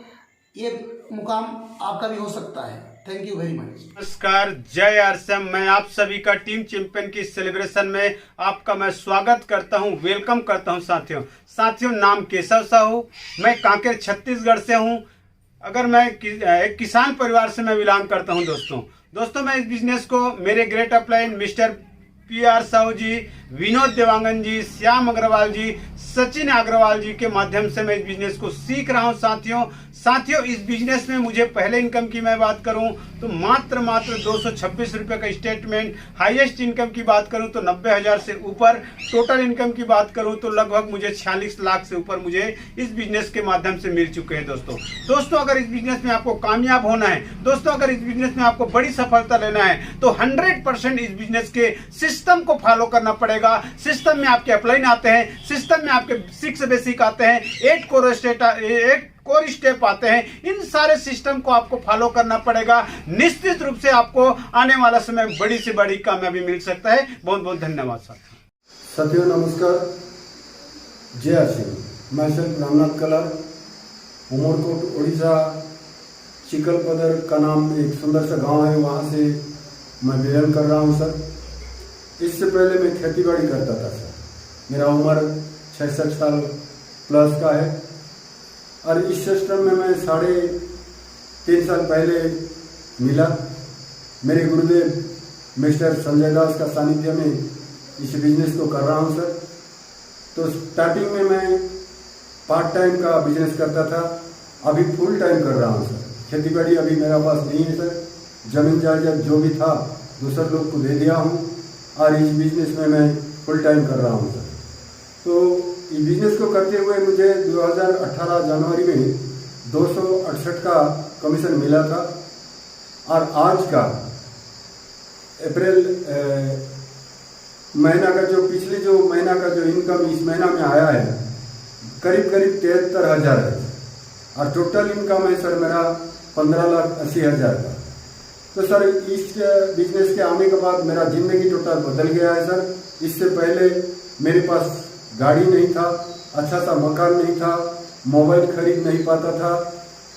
ये मुकाम आपका भी हो सकता है। Thank you very much. नमस्कार, जय आरसीएम। मैं आप सभी का टीम चैंपियन की सेलिब्रेशन में आपका मैं स्वागत करता हूं, वेलकम करता हूं। साथियों, नाम केशव साहू, मैं कांकेर छत्तीसगढ़ से हूं। अगर मैं एक किसान परिवार से मैं बिलोंग करता हूं। दोस्तों मैं इस बिजनेस को मेरे great upline mister PR Sahu ji, Vinod Dewangan ji, Shyam Agarwal ji, Sachin Agarwal ji के माध्यम से मैं इस बिजनेस को सीख रहा हूं। साथियों इस बिजनेस में मुझे पहले इनकम की मैं बात करूं तो मात्र 226 रुपए का स्टेटमेंट, हाईएस्ट इनकम की बात करूं तो 90,000 से ऊपर, टोटल इनकम की बात करूं तो लगभग मुझे 46 लाख से ऊपर मुझे इस बिजनेस के माध्यम से मिल चुके हैं। दोस्तों अगर इस बिजनेस में आपको कामयाब होना है, दोस्तों अगर इस बिजनेस में आपको बड़ी सफलता लेना है तो 100% इस बिजनेस के सिस्टम को फॉलो करना पड़ेगा। सिस्टम में आपके अपलाइन आते हैं, सिस्टम में आपके 6 बेसिक आते हैं, 8 कोर स्टेप आते हैं। इन सारे सिस्टम को आपको फॉलो करना पड़ेगा। निश्चित रूप से आपको आने वाला समय बड़ी से बड़ी कामयाबी मिल सकता है। बहुत बहुत धन्यवाद साथियों। नमस्कार, जय आसिम। मैं सर रामनाथ कलर, उमरकोट उड़ीसा, चिकलपदर का नाम एक सुंदर सा गांव है, वहाँ से मैं बिलोंग कर रहा हूँ सर। इससे पहले मैं खेती बाड़ी करता था सर। मेरा उम्र 66 साल प्लस का है और इस सिस्टम में मैं 3.5 साल पहले मिला। मेरे गुरुदेव मिस्टर संजय दास का सानिध्य में इस बिजनेस को कर रहा हूँ सर। तो स्टार्टिंग में मैं पार्ट टाइम का बिजनेस करता था, अभी फुल टाइम कर रहा हूँ सर। खेती बाड़ी अभी मेरा पास नहीं है सर, जमीन जायदाद जो भी था दूसरे लोग को दे दिया हूँ और इस बिजनेस में मैं फुल टाइम कर रहा हूँ सर। तो इस बिजनेस को करते हुए मुझे 2018 जनवरी में 268 का कमीशन मिला था और आज का अप्रैल महीना का पिछले महीना का जो इनकम इस महीना में आया है करीब 73,000 है और टोटल इनकम है सर मेरा 15,80,000 का। तो सर इस बिजनेस के आने के बाद मेरा जिंदगी टोटल बदल गया है सर। इससे पहले मेरे पास गाड़ी नहीं था, अच्छा सा मकान नहीं था, मोबाइल खरीद नहीं पाता था,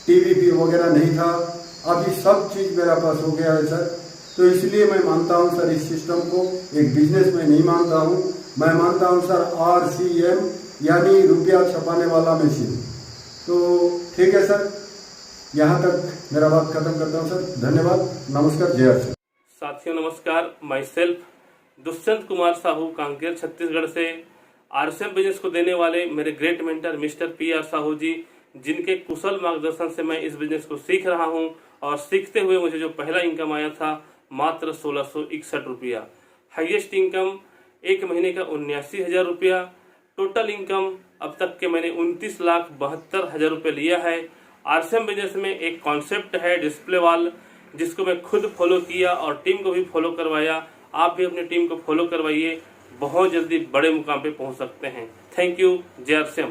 टीवी भी वगैरह नहीं था। अभी सब चीज़ मेरा पास हो गया है सर। तो इसलिए मैं मानता हूं सर इस सिस्टम को एक बिजनेस में नहीं मानता हूं, मैं मानता हूं सर RCM यानी रुपया छपाने वाला मशीन। तो ठीक है सर, यहाँ तक मेरा बात खत्म करता हूँ सर। धन्यवाद, नमस्कार, जय श्री। साथियों नमस्कार, माई सेल्फ दुष्यंत कुमार साहू, कांकेर छत्तीसगढ़ से RCM बिजनेस को देने वाले मेरे great mentor mister PR Sahu ji, जिनके कुशल मार्गदर्शन से मैं इस बिजनेस को सीख रहा हूं और सीखते हुए मुझे जो पहला इनकम आया था मात्र 1661 रुपया। हाईएस्ट इनकम एक महीने का 79,000 रुपया। टोटल इनकम अब तक के मैंने 29,72,000 रुपये लिया है। RCM बिजनेस में एक कॉन्सेप्ट है डिस्प्ले वॉल, जिसको मैं खुद फॉलो किया और टीम को भी फॉलो करवाया। आप भी अपनी टीम को फॉलो करवाइए, बहुत जल्दी बड़े मुकाम पे पहुंच सकते हैं। थैंक यू, जय RCM।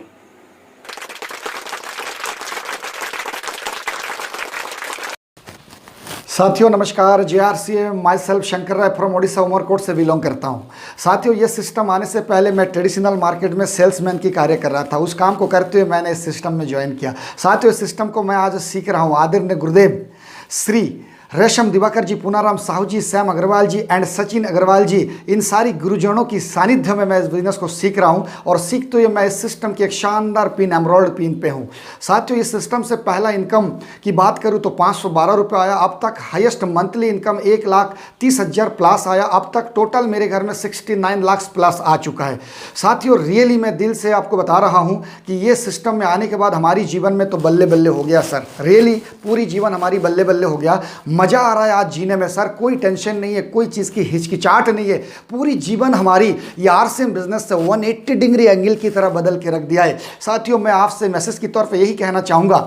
साथियों नमस्कार, JRCM, myself Shankar Rai from Odisha Umarkot से बिलोंग करता हूं। साथियों ये सिस्टम आने से पहले मैं ट्रेडिशनल मार्केट में सेल्समैन की कार्य कर रहा था। उस काम को करते हुए मैंने इस सिस्टम में ज्वाइन किया। साथियों इस सिस्टम को मैं आज सीख रहा हूं। आदरणीय गुरुदेव श्री रेशम दिवाकर जी, पूनाराम साहू जी, श्याम अग्रवाल जी एंड सचिन अग्रवाल जी, इन सारी गुरुजनों की सानिध्य में मैं इस बिजनेस को सीख रहा हूं और सीखते हुए मैं इस सिस्टम की एक शानदार पिन, एमराल्ड पिन पे हूं। साथियों इस सिस्टम से पहला इनकम की बात करूं तो 512 रुपये आया। अब तक हाईएस्ट मंथली इनकम 1,30,000 प्लस आया। अब तक टोटल मेरे घर में 69 लाख प्लस आ चुका है। साथियों रियली मैं दिल से आपको बता रहा हूं कि ये सिस्टम में आने के बाद हमारी जीवन में तो बल्ले बल्ले हो गया सर। रियली पूरी जीवन हमारी बल्ले बल्ले हो गया। मज़ा आ रहा है आज जीने में सर, कोई टेंशन नहीं है, कोई चीज़ की हिचकिचाहट नहीं है। पूरी जीवन हमारी ये RCM बिजनेस से 180 डिग्री एंगल की तरह बदल के रख दिया है। साथियों मैं आपसे मैसेज की तौर पे यही कहना चाहूँगा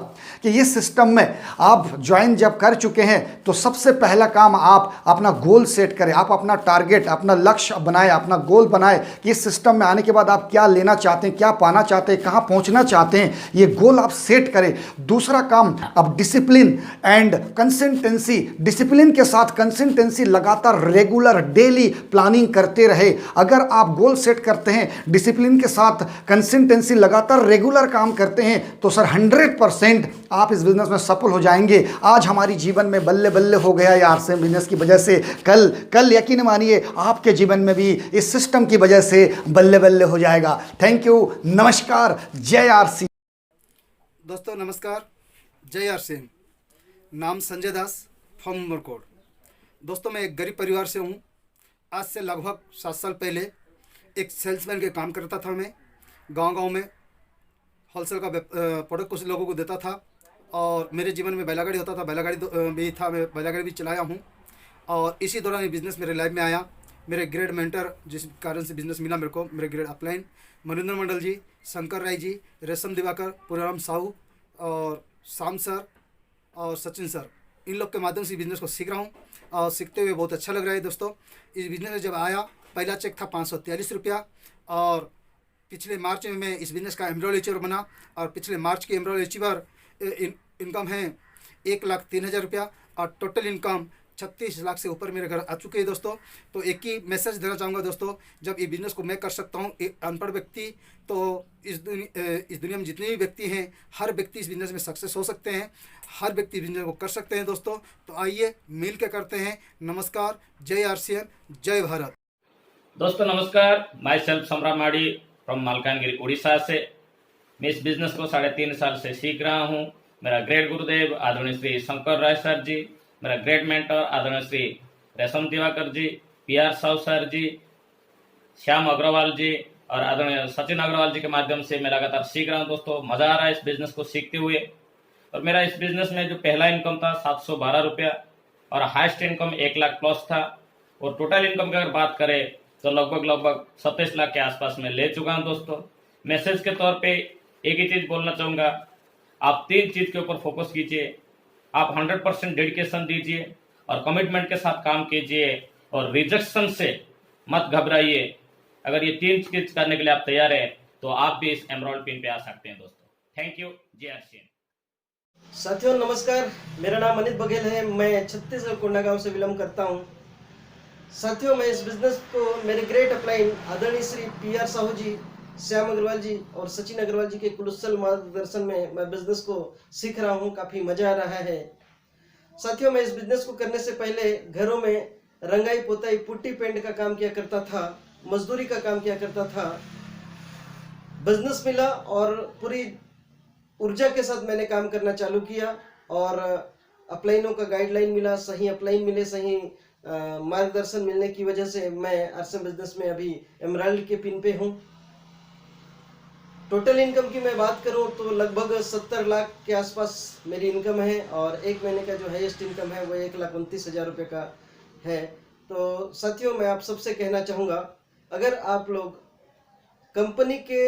कि ये सिस्टम में आप ज्वाइन जब कर चुके हैं तो सबसे पहला काम आप अपना गोल सेट करें। आप अपना टारगेट, अपना लक्ष्य बनाएं, अपना गोल बनाएं कि इस सिस्टम में आने के बाद आप क्या लेना चाहते हैं, क्या पाना चाहते हैं, कहाँ पहुँचना चाहते हैं, ये गोल आप सेट करें। दूसरा काम, आप डिसिप्लिन एंड कंसिस्टेंसी, डिसिप्लिन के साथ कंसिस्टेंसी, लगातार रेगुलर डेली प्लानिंग करते रहे। अगर आप गोल सेट करते हैं, डिसिप्लिन के साथ कंसिस्टेंसी, लगातार रेगुलर काम करते हैं तो सर 100% आप इस बिजनेस में सफल हो जाएंगे। आज हमारी जीवन में बल्ले बल्ले हो गया है RCM बिजनेस की वजह से। कल यकीन मानिए आपके जीवन में भी इस सिस्टम की वजह से बल्ले बल्ले हो जाएगा। थैंक यू, नमस्कार, जय RCM। दोस्तों नमस्कार, जय RCM। नाम संजय दास फ्रॉम उमरकोट। दोस्तों मैं एक गरीब परिवार से हूँ। आज से लगभग 7 साल पहले एक सेल्समैन के काम करता था। मैं गांव-गांव में होलसेल का प्रोडक्ट कुछ लोगों को देता था और मेरे जीवन में बैलगाड़ी होता था, बैलगाड़ी भी था, मैं बैलगाड़ी भी चलाया हूँ। और इसी दौरान ये बिज़नेस मेरे लाइफ में आया। मेरे ग्रेट मेंटर जिस कारण से बिज़नेस मिला मेरे को, मेरे ग्रेट अपलाइन मनिंदर मंडल जी, शंकर राय जी, रेशम दिवाकर, पूराराम साहू और शाम सर और सचिन सर, इन लोग के माध्यम से बिज़नेस को सीख रहा हूँ और सीखते हुए बहुत अच्छा लग रहा है दोस्तों। इस बिज़नेस में जब आया, पहला चेक था 543 रुपया और पिछले मार्च में मैं इस बिज़नेस का एमरॉल अचीवर बना और पिछले मार्च की एमरॉल अचीवर इनकम है 1,03,000 रुपया और टोटल इनकम 36 लाख से ऊपर मेरे घर आ चुके हैं दोस्तों। तो एक ही मैसेज देना चाहूँगा दोस्तों, जब ये बिज़नेस को मैं कर सकता हूँ, एक अनपढ़ व्यक्ति तो इस दुनिया में जितने भी व्यक्ति हैं, हर व्यक्ति इस बिज़नेस में सक्सेस हो सकते हैं, हर व्यक्ति बिज़नेस को कर सकते हैं दोस्तों। तो आइए मिल के करते हैं। नमस्कार, जय RCM, जय भारत। दोस्तों नमस्कार, माई सेल्फ सम्राट माड़ी फ्रॉम मालकानगिरी उड़ीसा से। मैं इस बिज़नेस को 3.5 साल से सीख रहा हूँ। मेरा ग्रेट गुरुदेव आदरणीय श्री शंकर राय सर जी, मेरा ग्रेट मेंटर आदरणीय श्री रेशम दिवाकर जी, PR साहू सर जी, श्याम अग्रवाल जी और आदरणीय सचिन अग्रवाल जी के माध्यम से मैं लगातार सीख रहा हूँ दोस्तों। मज़ा आ रहा है इस बिज़नेस को सीखते हुए। और मेरा इस बिज़नेस में जो पहला इनकम था 712 रुपया और हाईएस्ट इनकम 1 लाख प्लस था। और टोटल इनकम की अगर बात करें तो लगभग 27 लाख के आसपास में ले चुका हूँ दोस्तों। मैसेज के तौर पे एक ही चीज़ बोलना चाहूँगा, आप 3 चीज़ के ऊपर फोकस कीजिए। आप 100% डेडिकेशन दीजिए और कमिटमेंट के साथ काम कीजिए और रिजेक्शन से मत घबराइए। अगर ये 3 चीज करने के लिए आप तैयार हैं तो आप भी इस एमराल्ड पिन पे आ सकते हैं दोस्तों। थैंक यू, जय RCM। साथियों नमस्कार, मेरा नाम अनित बघेल है। मैं छत्तीसगढ़ कोंडागांव से बिलोंग करता हूँ। साथियों, मैं इस बिजनेस को मेरे ग्रेट अपलाइन आदरणीय श्री PR साहू जी, श्याम अग्रवाल जी और सचिन अग्रवाल जी के कुशल मार्गदर्शन में मैं बिजनेस को सीख रहा हूँ। काफ़ी मज़ा आ रहा है। साथियों, मैं इस बिजनेस को करने से पहले घरों में रंगाई पोताई पुट्टी पेंट का काम किया करता था, मजदूरी का काम किया करता था। बिजनेस मिला और पूरी ऊर्जा के साथ मैंने काम करना चालू किया और अपलाइनों का गाइडलाइन मिला, सही अपलाइन मिले, सही मार्गदर्शन मिलने की वजह से मैं RCM बिजनेस में अभी एमराल्ड के पिन पे हूँ। टोटल इनकम की मैं बात करूं तो लगभग 70 लाख के आसपास मेरी इनकम है और एक महीने का जो हाईएस्ट इनकम है वो 1,29,000 रुपये का है। तो साथियों, मैं आप सबसे कहना चाहूँगा, अगर आप लोग कंपनी के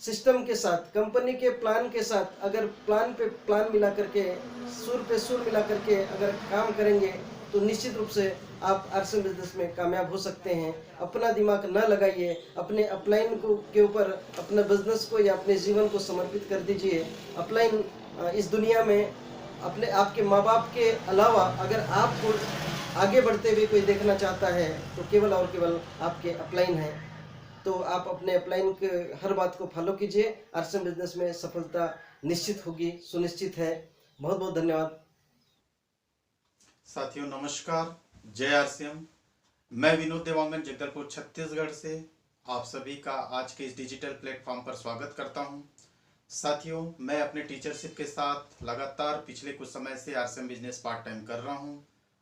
सिस्टम के साथ, कंपनी के प्लान के साथ, अगर प्लान पे प्लान मिला करके, सुर पे सुर मिला करके अगर काम करेंगे तो निश्चित रूप से आप RCM बिजनेस में कामयाब हो सकते हैं। अपना दिमाग न लगाइए, अपने अपलाइन को के ऊपर अपने बिजनेस को या अपने जीवन को समर्पित कर दीजिए। अपलाइन इस दुनिया में अपने आपके माँ बाप के अलावा अगर आपको आगे बढ़ते हुए कोई देखना चाहता है तो केवल और केवल आपके अपलाइन है। तो आप अपने अपलाइन के हर बात को फॉलो कीजिए। RCM बिजनेस में सफलता निश्चित होगी, सुनिश्चित है। बहुत बहुत धन्यवाद। साथियों नमस्कार, जय RCM। मैं विनोद देवांगन जगदलपुर छत्तीसगढ़ से आप सभी का आज के इस डिजिटल प्लेटफॉर्म पर स्वागत करता हूं। साथियों, मैं अपने टीचरशिप के साथ लगातार पिछले कुछ समय से RCM बिजनेस पार्ट टाइम कर रहा हूं।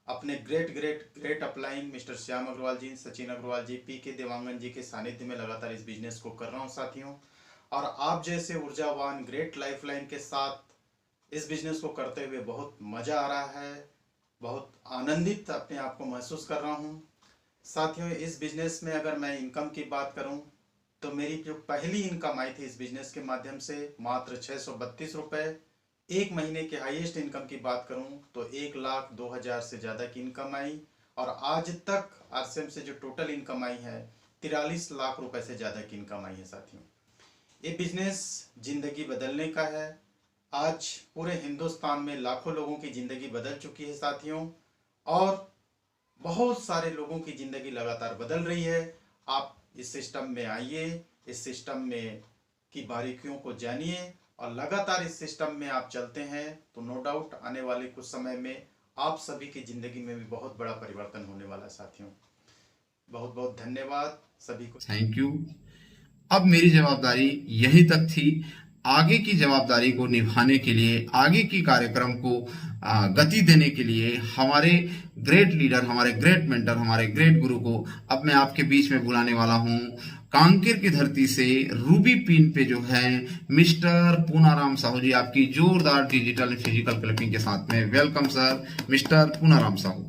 अपने great upline mister Shyam Agarwal ji, Sachin Agarwal ji, PK Dewangan ji के सानिध्य में लगातार इस बिजनेस को कर रहा हूं साथियों। और आप जैसे ऊर्जावान ग्रेट लाइफलाइन के साथ इस बिजनेस को करते हुए बहुत मज़ा आ रहा है, बहुत आनंदित अपने आप को महसूस कर रहा हूं। साथियों, इस बिजनेस में अगर मैं इनकम की बात करूं तो मेरी जो पहली इनकम आई थी इस बिजनेस के माध्यम से मात्र 632 रुपये। एक महीने के हाईएस्ट इनकम की बात करूं तो 1,02,000 से ज़्यादा की इनकम आई और आज तक RCM से जो टोटल इनकम आई है 43 लाख रुपए से ज़्यादा की इनकम आई है साथियों। ये बिजनेस ज़िंदगी बदलने का है। आज पूरे हिंदुस्तान में लाखों लोगों की ज़िंदगी बदल चुकी है साथियों और बहुत सारे लोगों की ज़िंदगी लगातार बदल रही है। आप इस सिस्टम में आइए, इस सिस्टम में की बारीकियों को जानिए और लगातार इस सिस्टम में आप चलते हैं तो नो डाउट आने वाले कुछ समय में आप सभी की ज़िंदगी में भी बहुत बड़ा परिवर्तन होने वाला है साथियों। बहुत बहुत धन्यवाद सभी को। Thank you. अब मेरी जवाबदारी यही तक थी। आगे की जवाबदारी को निभाने के लिए, आगे की कार्यक्रम को गति देने के लिए हमारे ग्रेट लीडर, हमारे ग्रेट मेंटर, हमारे ग्रेट गुरु को अब मैं आपके बीच में बुलाने वाला हूं। कांकेर की धरती से रूबी पिन पे जो है मिस्टर पूनाराम साहू जी आपकी जोरदार डिजिटल फिजिकल क्लिपिंग के साथ में। Welcome sir, mister Punaram Sahu.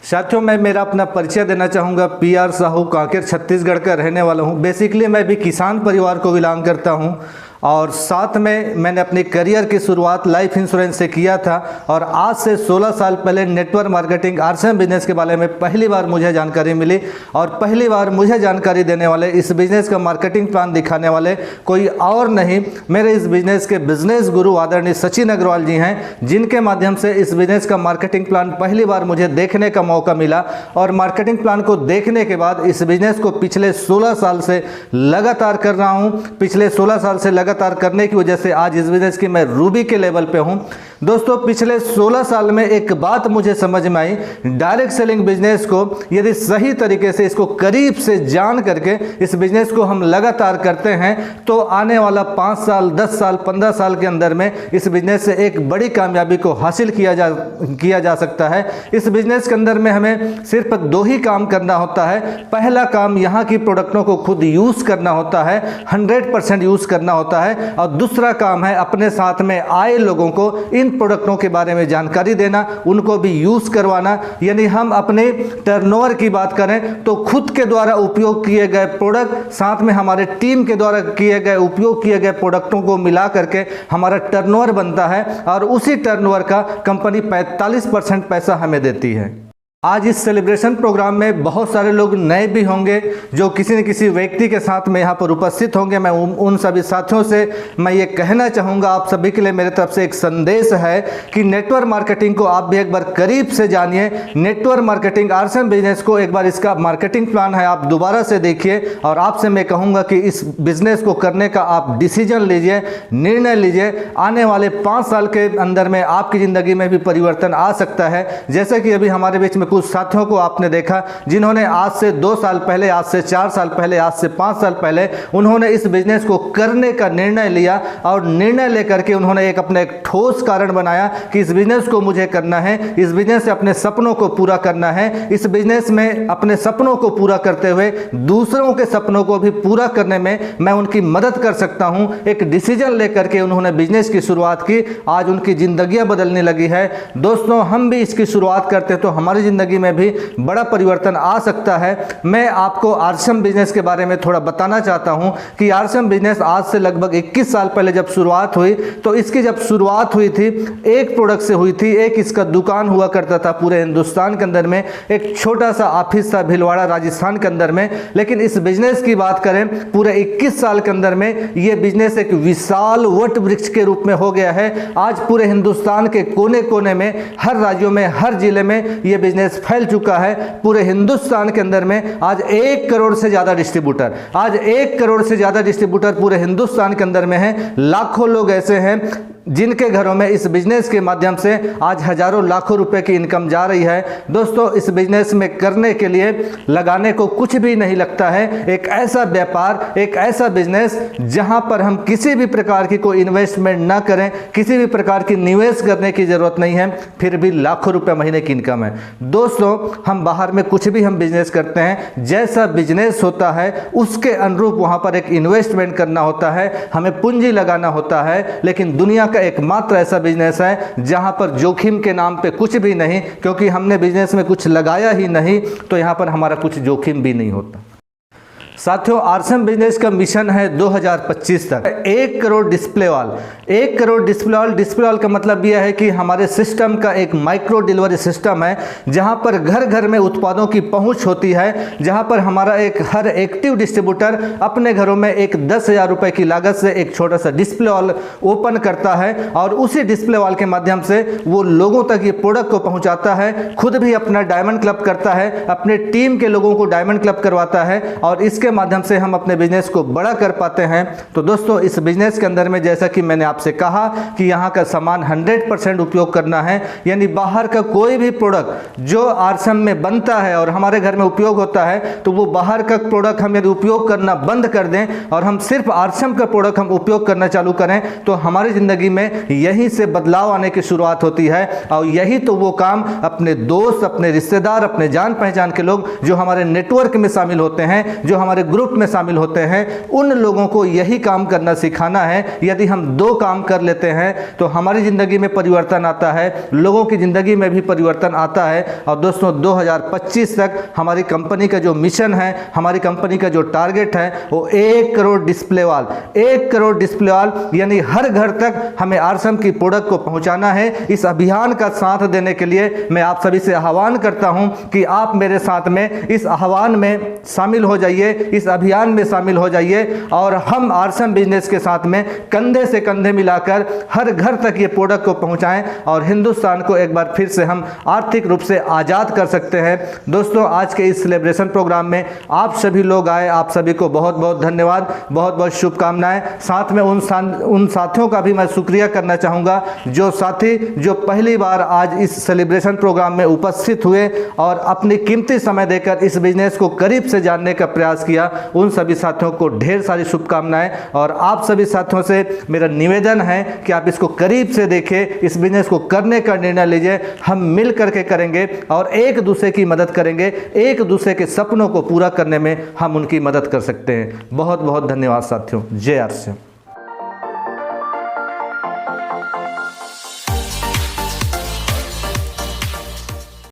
साथियों, मैं मेरा अपना परिचय देना चाहूँगा। PR साहू, कांकेर छत्तीसगढ़ का रहने वाला हूँ। बेसिकली मैं भी किसान परिवार को बिलोंग करता हूँ और साथ में मैंने अपने करियर की शुरुआत लाइफ इंश्योरेंस से किया था और आज से 16 साल पहले नेटवर्क मार्केटिंग RCM बिजनेस के बारे में पहली बार मुझे जानकारी मिली और पहली बार मुझे जानकारी देने वाले, इस बिजनेस का मार्केटिंग प्लान दिखाने वाले कोई और नहीं, मेरे इस बिजनेस के बिजनेस गुरु आदरणीय सचिन अग्रवाल जी हैं, जिनके माध्यम से इस बिजनेस का मार्केटिंग प्लान पहली बार मुझे देखने का मौका मिला। और मार्केटिंग प्लान को देखने के बाद इस बिजनेस को पिछले 16 साल से लगातार कर रहा हूँ। पिछले 16 साल से लगातार करने की वजह से आज इस बिजनेस की मैं रूबी के लेवल पे हूं। दोस्तों, पिछले 16 साल में एक बात मुझे समझ में आई, डायरेक्ट सेलिंग बिजनेस को यदि सही तरीके से इसको करीब से जान करके इस बिजनेस को हम लगातार करते हैं तो आने वाला 5 साल, 10 साल, 15 साल के अंदर में इस बिजनेस से एक बड़ी कामयाबी को हासिल किया जा सकता है। इस बिजनेस के अंदर में हमें सिर्फ 2 ही काम करना होता है। पहला काम यहाँ की प्रोडक्टों को खुद यूज करना होता है, 100% यूज करना होता है, और दूसरा काम है अपने साथ में आए लोगों को इन प्रोडक्टों के बारे में जानकारी देना, उनको भी यूज करवाना। यानी हम अपने टर्नओवर की बात करें तो खुद के द्वारा उपयोग किए गए प्रोडक्ट साथ में हमारे टीम के द्वारा उपयोग किए गए प्रोडक्टों को मिला करके हमारा टर्नओवर बनता है और उसी टर्नओवर का कंपनी 45% पैसा हमें देती है। आज इस सेलिब्रेशन प्रोग्राम में बहुत सारे लोग नए भी होंगे जो किसी न किसी व्यक्ति के साथ में यहाँ पर उपस्थित होंगे। मैं उन सभी साथियों से मैं ये कहना चाहूँगा, आप सभी के लिए मेरे तरफ से एक संदेश है कि नेटवर्क मार्केटिंग को आप भी एक बार करीब से जानिए। नेटवर्क मार्केटिंग RCM बिजनेस को एक बार इसका मार्केटिंग प्लान है, आप दोबारा से देखिए और आपसे मैं कहूँगा कि इस बिजनेस को करने का आप डिसीजन लीजिए, निर्णय लीजिए। आने वाले 5 साल के अंदर में आपकी ज़िंदगी में भी परिवर्तन आ सकता है। जैसे कि अभी हमारे बीच में कुछ साथियों को आपने देखा जिन्होंने आज से 2 साल पहले, आज से 4 साल पहले, आज से 5 साल पहले उन्होंने इस बिजनेस को करने का निर्णय लिया और निर्णय लेकर के उन्होंने अपना एक ठोस कारण बनाया कि इस बिजनेस को मुझे करना है, इस बिजनेस से अपने सपनों को पूरा करना है। इस बिजनेस में अपने सपनों को पूरा करते हुए दूसरों के सपनों को भी पूरा करने में मैं उनकी मदद कर सकता हूं। एक डिसीजन लेकर के उन्होंने बिजनेस की शुरुआत की, आज उनकी जिंदगियां बदलने लगी है। दोस्तों, हम भी इसकी शुरुआत करते तो हमारी जिंदगी में भी बड़ा परिवर्तन आ सकता है। मैं आपको RCM बिजनेस के बारे में थोड़ा बताना चाहता हूं कि RCM बिजनेस आज से लगभग 21 साल पहले जब शुरुआत हुई तो इसकी जब शुरुआत हुई थी एक प्रोडक्ट से हुई थी। एक इसका दुकान हुआ करता था पूरे हिंदुस्तान के अंदर में, एक छोटा सा ऑफिस था भिलवाड़ा राजस्थान के अंदर में। लेकिन इस बिजनेस की बात करें पूरे 21 साल के अंदर में यह बिजनेस एक विशाल वट वृक्ष के रूप में हो गया है। आज पूरे हिंदुस्तान के कोने कोने में, हर राज्यों में, हर जिले में यह बिजनेस फैल चुका है। पूरे हिंदुस्तान के अंदर में आज 1 करोड़ से ज्यादा डिस्ट्रीब्यूटर, आज 1 करोड़ से ज्यादा डिस्ट्रीब्यूटर पूरे हिंदुस्तान के अंदर में हैं। लाखों लोग ऐसे हैं जिनके घरों में इस बिजनेस के माध्यम से आज हजारों लाखों रुपए की इनकम जा रही है। दोस्तों, इस बिजनेस में करने के लिए लगाने को कुछ भी नहीं लगता है। एक ऐसा व्यापार, एक ऐसा बिजनेस जहां पर हम किसी भी प्रकार की कोई इन्वेस्टमेंट ना करें, किसी भी प्रकार की निवेश करने की जरूरत नहीं है, फिर भी लाखों रुपए महीने की इनकम है। दोस्तों, हम बाहर में कुछ भी हम बिजनेस करते हैं, जैसा बिजनेस होता है उसके अनुरूप वहां पर एक इन्वेस्टमेंट करना होता है, हमें पूंजी लगाना होता है। लेकिन दुनिया एकमात्र ऐसा बिजनेस है जहां पर जोखिम के नाम पे कुछ भी नहीं, क्योंकि हमने बिजनेस में कुछ लगाया ही नहीं तो यहां पर हमारा कुछ जोखिम भी नहीं होता। साथियों, RCM बिजनेस का मिशन है 2025 तक 1 crore display wall. 1 crore display wall का मतलब यह है कि हमारे सिस्टम का एक माइक्रो डिलीवरी सिस्टम है जहां पर घर घर में उत्पादों की पहुंच होती है, जहां पर हमारा हर एक्टिव डिस्ट्रीब्यूटर अपने घरों में एक 10,000 रुपए की लागत से एक छोटा सा डिस्प्ले वॉल ओपन करता है और उसी डिस्प्ले वॉल के माध्यम से वो लोगों तक ये प्रोडक्ट को पहुंचाता है। खुद भी अपना डायमंड क्लब करता है, अपने टीम के लोगों को डायमंड क्लब करवाता है और इसके जिसके माध्यम से हम अपने बिजनेस को बड़ा कर पाते हैं। तो दोस्तों इस बिजनेस के अंदर में जैसा कि मैंने आपसे कहा कि यहाँ का सामान 100% उपयोग करना है, यानी बाहर का कोई भी प्रोडक्ट जो आरसीएम में बनता है और हमारे घर में उपयोग होता है तो वो बाहर का प्रोडक्ट हम यदि उपयोग करना बंद कर दें और हम सिर्फ आरसीएम का प्रोडक्ट हम उपयोग करना चालू करें तो हमारी ज़िंदगी में यहीं से बदलाव आने की शुरुआत होती है। और यही तो वो काम अपने दोस्त, अपने रिश्तेदार, अपने जान पहचान के लोग जो हमारे नेटवर्क में शामिल होते हैं, जो हमारे ग्रुप में शामिल होते हैं, उन लोगों को यही काम करना सिखाना है। यदि हम 2 काम कर लेते हैं तो हमारी ज़िंदगी में परिवर्तन आता है, लोगों की ज़िंदगी में भी परिवर्तन आता है। और दोस्तों 2025 तक हमारी कंपनी का जो मिशन है, हमारी कंपनी का जो टारगेट है वो 1 करोड़ डिस्प्ले वाल, 1 करोड़ डिस्प्ले वाल यानी हर घर तक हमें आरसीएम की प्रोडक्ट को पहुंचाना है। इस अभियान का साथ देने के लिए मैं आप सभी से आह्वान करता हूं कि आप मेरे साथ में इस आह्वान में शामिल हो जाइए, इस अभियान में शामिल हो जाइए और हम आरसीएम बिजनेस के साथ में कंधे से कंधे मिलाकर हर घर तक ये प्रोडक्ट को पहुंचाएं और हिंदुस्तान को एक बार फिर से हम आर्थिक रूप से आज़ाद कर सकते हैं। दोस्तों आज के इस सेलिब्रेशन प्रोग्राम में आप सभी लोग आए, आप सभी को बहुत बहुत धन्यवाद, बहुत बहुत शुभकामनाएं। साथ में उन साथियों का भी मैं शुक्रिया करना चाहूँगा जो साथी जो पहली बार आज इस सेलिब्रेशन प्रोग्राम में उपस्थित हुए और अपनी कीमती समय देकर इस बिजनेस को करीब से जानने का प्रयास किया। उन सभी साथियों को ढेर सारी शुभकामनाएं और आप सभी साथियों से मेरा निवेदन है कि आप इसको करीब से देखें, इस बिजनेस को करने का निर्णय लीजिए। हम मिल करके करेंगे और एक दूसरे की मदद करेंगे, एक दूसरे के सपनों को पूरा करने में हम उनकी मदद कर सकते हैं। बहुत बहुत धन्यवाद साथियों। जय आरसीएम।